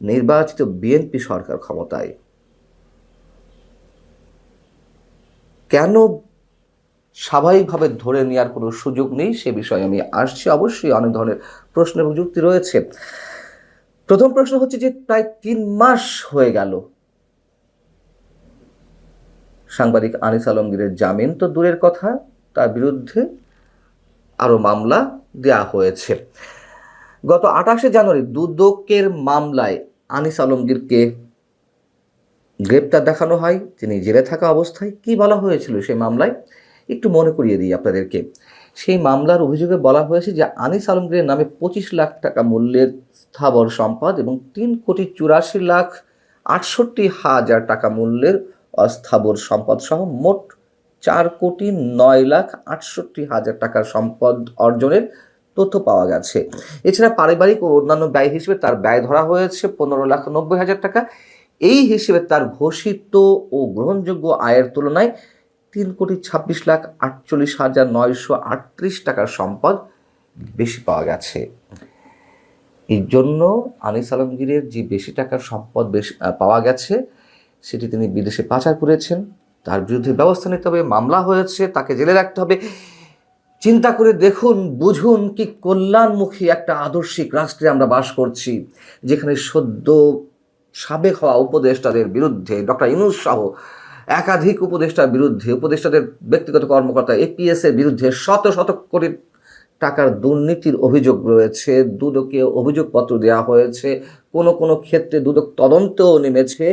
নির্বাচিত বিএনপি সরকার ক্ষমতায়। কেন স্বাভাবিকভাবে ধরে নেওয়ার কোনো সুযোগ নেই সে বিষয়ে আমি আসছি। অবশ্যই অনেক ধরনের প্রশ্ন এবং যুক্তি রয়েছে। প্রথম প্রশ্ন হচ্ছে যে প্রায় 3 মাস হয়ে গেল সাংবাদিক আনিস আলমগীরের জামিন তো দূরের কথা, তার বিরুদ্ধে আরও মামলা দেয়া হয়েছে। গত 28শে জানুয়ারি দুদকের মামলায় আনিস আলমগীরকে গ্রেপ্তার দেখানো হয়, তিনি জেলে থাকা অবস্থায়। কি বলা হয়েছিল সেই মামলায় একটু মনে করিয়ে দিই আপনাদেরকে। সেই মামলার অভিযোগে বলা হয়েছে যে আনিস আলমগীরের নামে 25 লাখ টাকা মূল্যের স্থাবর সম্পদ এবং 3,84,68,000 টাকা মূল্যের অস্থাবর সম্পদ সহ মোট 4,09,68,000 টাকার সম্পদ অর্জনের তথ্য পাওয়া গেছে। এছাড়া পারিবারিক ও অন্যান্য ব্যয় হিসেবে তার ব্যয় ধরা হয়েছে 15,90,000 টাকা। এই হিসেবে তার ঘোষিত ও গ্রহণযোগ্য আয়ের তুলনায় 3,26,48,938 টাকার সম্পদ বেশি পাওয়া গেছে। এই জন্য আনিস আলমগীরের যে বেশি টাকার সম্পদ বেশি পাওয়া গেছে সেটি তিনি বিদেশে পাচার করেছেন, তার বিরুদ্ধে ব্যবস্থা নিতে হবে, মামলা হয়েছে, তাকে জেলে রাখতে হবে। চিন্তা করে দেখুন, বুঝুন কি কল্যাণমুখী একটা আদর্শিক রাষ্ট্রে আমরা বাস করছি, যেখানে সদ্য সাবেক হওয়া উপদেষ্টাদের বিরুদ্ধে, ডক্টর ইউনূস সহ একাধিক উপদেষ্টার বিরুদ্ধে, উপদেষ্টাদের ব্যক্তিগত কর্মকর্তা এপিএস এর বিরুদ্ধে শত শত কোটি টাকার দুর্নীতির অভিযোগ রয়েছে। দুদকে অভিযোগপত্র দেওয়া হয়েছে, কোনো ক্ষেত্রে দুদক তদন্তেও নেমেছে।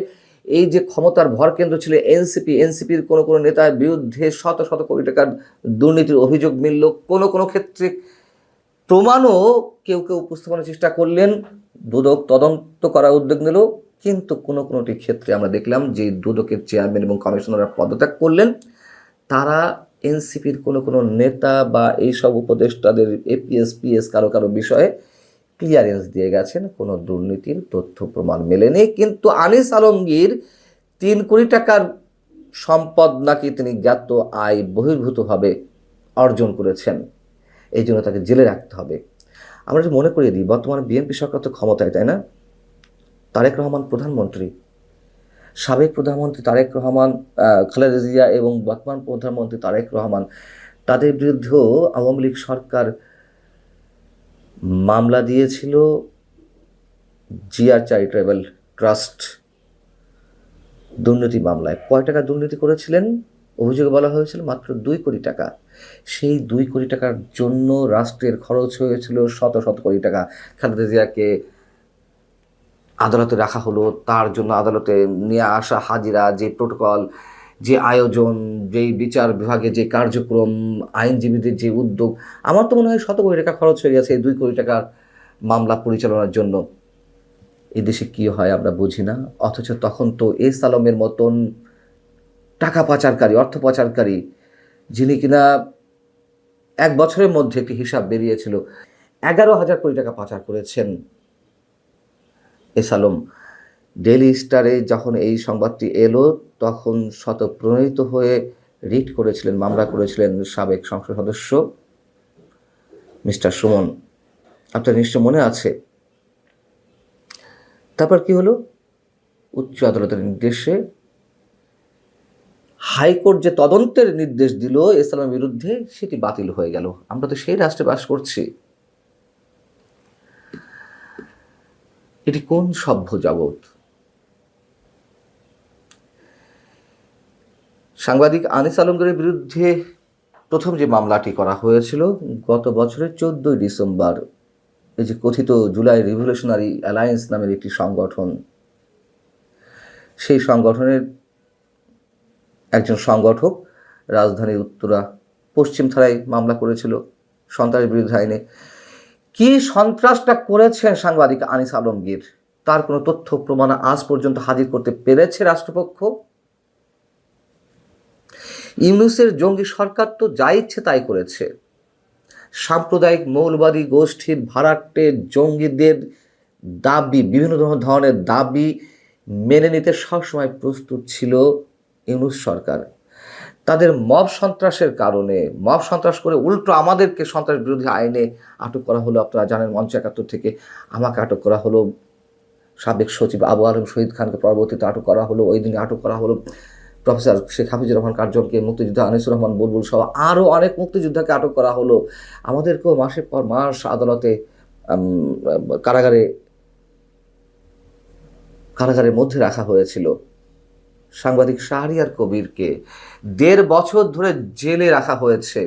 এই যে ক্ষমতার ভরকেন্দ্র ছিল এনসিপির কোনো নেতার বিরুদ্ধে শত শত কোটি টাকার দুর্নীতির অভিযোগ মিলল। কোনো ক্ষেত্রে প্রমাণও কেউ উপস্থাপনের চেষ্টা করলেন, দুদক তদন্ত করার উদ্যোগ নিল, কিন্তু কোনোটি ক্ষেত্রে আমরা দেখলাম যে দুদকের চেয়ারম্যান এবং কমিশনাররা পদত্যাগ করলেন। তারা এনসিপির কোনো নেতা বা এইসব উপদেষ্টাদের এপিএস পিএস কারো বিষয়ে ক্লিয়ারেন্স দিয়ে গেছেন, কোনো দুর্নীতির তথ্য প্রমাণ মেলেনি। কিন্তু আনিস আলমগীর 3 কোটি টাকার সম্পদ নাকি তিনি জ্ঞাত আয় বহির্ভূতভাবে অর্জন করেছেন, এই জন্য তাকে জেলে রাখতে হবে। আমরা যদি মনে করিয়ে দিই, বর্তমানে বিএনপি সরকার তো ক্ষমতায়, তাই না? তারেক রহমান প্রধানমন্ত্রী, সাবেক প্রধানমন্ত্রী তারেক রহমান, খালেদা জিয়া এবং বর্তমান প্রধানমন্ত্রী তারেক রহমান, তাদের বিরুদ্ধেও আওয়ামী লীগ সরকার মামলা দিয়েছিল জিয়া চ্যারিটেবল ট্রাস্ট দুর্নীতি মামলায়। কয় টাকা দুর্নীতি করেছিলেন? অভিযোগে বলা হয়েছিল মাত্র 2 কোটি টাকা। সেই 2 কোটি টাকার জন্য রাষ্ট্রের খরচ হয়েছিল শত শত কোটি টাকা। খালেদা জিয়াকে আদালতে রাখা হলো, তার জন্য আদালতে নিয়ে আসা হাজিরা, যে প্রোটোকল, যে আয়োজন, যেই বিচার বিভাগে যে কার্যক্রম, আইনজীবীদের যে উদ্যোগ, আমার তো মনে হয় শত কোটি টাকা খরচ হয়ে গেছে এই 2 কোটি টাকার মামলা পরিচালনার জন্য। এই দেশে কী হয় আমরা বুঝি না, অথচ তখন তো এস আলমের মতন টাকা পাচারকারী, অর্থ পাচারকারী, যিনি কিনা 1 বছরের মধ্যে একটি হিসাব বেরিয়েছিল 11,000 কোটি টাকা পাচার করেছেন এস আলম, ডেইলি স্টারে যখন এই সংবাদটি এলো তখন স্বতঃপ্রণোদিত হয়ে রিট করেছিলেন, মামলা করেছিলেন সাবেক সংসদ সদস্য মিস্টার সুমন। আপনার নিশ্চয় মনে আছে। তারপর কি হলো? উচ্চ আদালতের নির্দেশে হাইকোর্ট যে তদন্তের নির্দেশ দিল ইসলামের বিরুদ্ধে, সেটি বাতিল হয়ে গেল। আমরা তো সেই রাষ্ট্রে বাস করছি। এটি কোন সভ্য জগৎ? সাংবাদিক আনিস আলমগীরের বিরুদ্ধে প্রথম যে মামলাটি করা হয়েছিল গত বছরের 14ই ডিসেম্বর, এই যে কথিত জুলাই রিভলিউশনারি অ্যালায়েন্স নামের একটি সংগঠন, সেই সংগঠনের একজন সংগঠক রাজধানীর উত্তরা পশ্চিম থানায় মামলা করেছিল সন্ত্রাসের বিরুদ্ধে আইনে। কি সন্ত্রাসটা করেছেন সাংবাদিক আনিস আলমগীর, তার কোনো তথ্য প্রমাণ আজ পর্যন্ত হাজির করতে পেরেছে রাষ্ট্রপক্ষ? ইউনূসের জঙ্গি সরকার তো যা ইচ্ছে তাই করেছে। সাম্প্রদায়িক মৌলবাদী গোষ্ঠীর ভাড়াটে জঙ্গিদের দাবি, বিভিন্ন ধরনের দাবি মেনে নিতে সবসময় প্রস্তুত ছিল ইউনূস সরকার। তাদের মব সন্ত্রাসের কারণে, মব সন্ত্রাস করে উল্টো আমাদেরকে সন্ত্রাস বিরোধী আইনে আটক করা হলো। আপনারা জানেন মঞ্চ ৭১ থেকে আমাকে আটক করা হলো, সাবেক সচিব আবু আলম শহীদ খানকে পরবর্তীতে আটক করা হলো, ওই দিনে আটক করা হলো প্রফেসর শেখ হাফিজুর রহমান কার্জনকে, মুক্তিযোদ্ধা আনিসুর রহমান বুলবুল সহ আরও অনেক মুক্তিযোদ্ধাকে আটক করা হলো। আমাদেরকেও মাসের পর মাস আদালতে কারাগারের মধ্যে রাখা হয়েছিল। সাংবাদিক শাহরিয়ার কবিরকে ১.৫ বছর ধরে জেলে রাখা হয়েছে।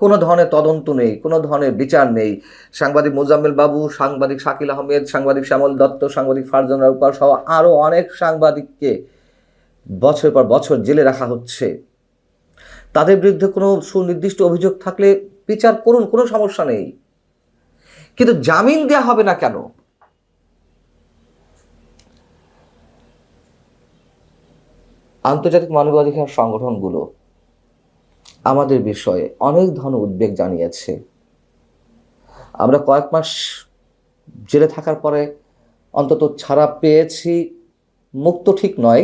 কোনো ধরনের তদন্ত নেই, কোনো ধরনের বিচার নেই। সাংবাদিক মোজাম্মেল বাবু, সাংবাদিক শাকিল আহমেদ, সাংবাদিক শ্যামল দত্ত, সাংবাদিক ফারজান রাউকার সহ আরও অনেক সাংবাদিককে বছরের পর বছর জেলে রাখা হচ্ছে। তাদের বিরুদ্ধে কোনো সুনির্দিষ্ট অভিযোগ থাকলে বিচার করুন, কোনো সমস্যা নেই, কিন্তু জামিন দেওয়া হবে না কেন? আন্তর্জাতিক মানবাধিকার সংগঠনগুলো আমাদের বিষয়ে অনেক ধরনের উদ্বেগ জানিয়েছে। আমরা কয়েক মাস জেলে থাকার পরে অন্তত ছাড়া পেয়েছি, মুক্ত ঠিক নয়,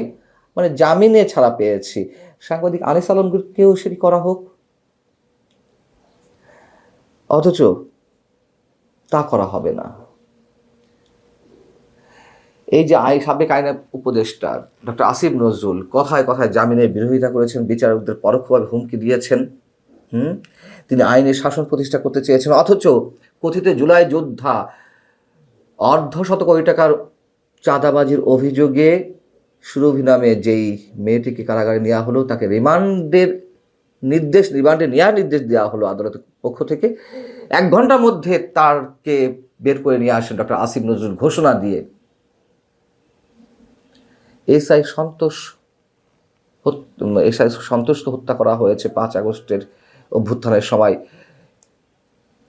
মানে জামিনে ছাড়া পেয়েছি। সাংবাদিক আনিস আলমগীরকেও সেটি করা হোক, অথচ তা করা হবে না। এই যে সাবেক আইন উপদেষ্টা ডক্টর আসিফ নজরুল কথায় কথায় জামিনের বিরোধিতা করেছেন, বিচারকদের পরোক্ষভাবে হুমকি দিয়েছেন। তিনি আইনের শাসন প্রতিষ্ঠা করতে চেয়েছেন, অথচ কথিত জুলাই যোদ্ধা ১৫০ কোটি টাকার চাঁদাবাজির অভিযোগে সুরভি নামে যেই মেয়েটিকে কারাগারে নেওয়া হলো, তাকে রিমান্ডে নেওয়ার নির্দেশ দেওয়া হলো আদালতের পক্ষ থেকে। ১ ঘন্টার মধ্যে তারকে বের করে নিয়ে আসেন ডক্টর আসিফ নজরুল ঘোষণা দিয়ে। এসআই সন্তোষকে হত্যা করা হয়েছে ৫ আগস্টের অভ্যুত্থানের সময়।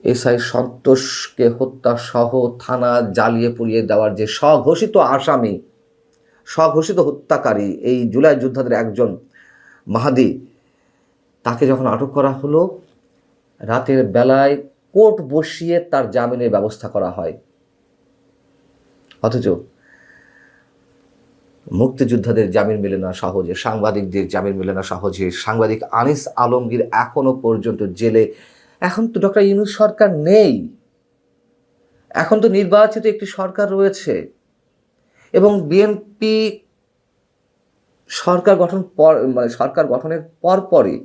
এসআই সন্তোষকে হত্যা সহ থানা জ্বালিয়ে পুড়িয়ে দেওয়ার যে স্বঘোষিত আসামি, স্বঘোষিত হত্যাকারী, এই জুলাই যোদ্ধাদের একজন মাহাদি, তাকে যখন আটক করা হলো, রাতের বেলায় কোর্ট বসিয়ে তার জামিনের ব্যবস্থা করা হয়। অথচ মুক্তিযোদ্ধাদের জামিন মেলে না সহজে, সাংবাদিকদের জামিন মেলে না সহজে। সাংবাদিক আনিস আলমগীর এখনো পর্যন্ত জেলে। এখন তো ডক্টর ইউনূস সরকার নেই, এখন তো নির্বাচিত একটি সরকার রয়েছে, এবং বিএনপি সরকার গঠনের পরপরই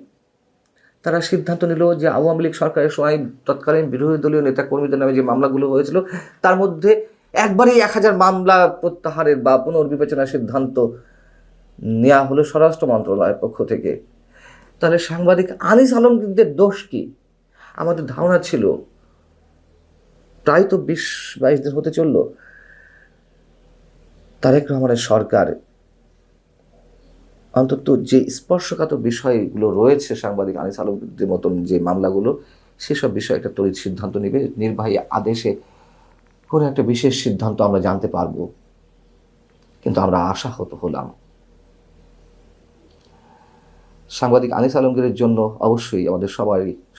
তারা সিদ্ধান্ত নিল যে আওয়ামী লীগ সরকারের সময় তৎকালীন বিরোধী দলীয় নেতা কর্মীদের নামে যে মামলাগুলো হয়েছিল তার মধ্যে একবারেই ১,০০০ মামলা প্রত্যাহারের বা পুনর্বিবেচনার সিদ্ধান্ত নেওয়া হলো স্বরাষ্ট্র মন্ত্রণালয়ের পক্ষ থেকে। তাহলে সাংবাদিক আনিস আলমগীরদের দোষ কি? আমাদের ধারণা ছিল, প্রায় তো ২০-২২ দিন হতে চলল, তারেক রহমানের সরকার অন্তত যে স্পর্শকাতর বিষয়গুলো রয়েছে সাংবাদিক আনিস আলমগীরদের মতন যে মামলাগুলো, সেসব বিষয়ে একটা তড়িৎ সিদ্ধান্ত নেবে, নির্বাহী আদেশে কোনো একটা বিশেষ সিদ্ধান্ত আমরা জানতে পারবো। কিন্তু আমরা আশাহত হলাম। সাংবাদিক আনিস আলমগীরের জন্য অবশ্যই আমাদের সবারই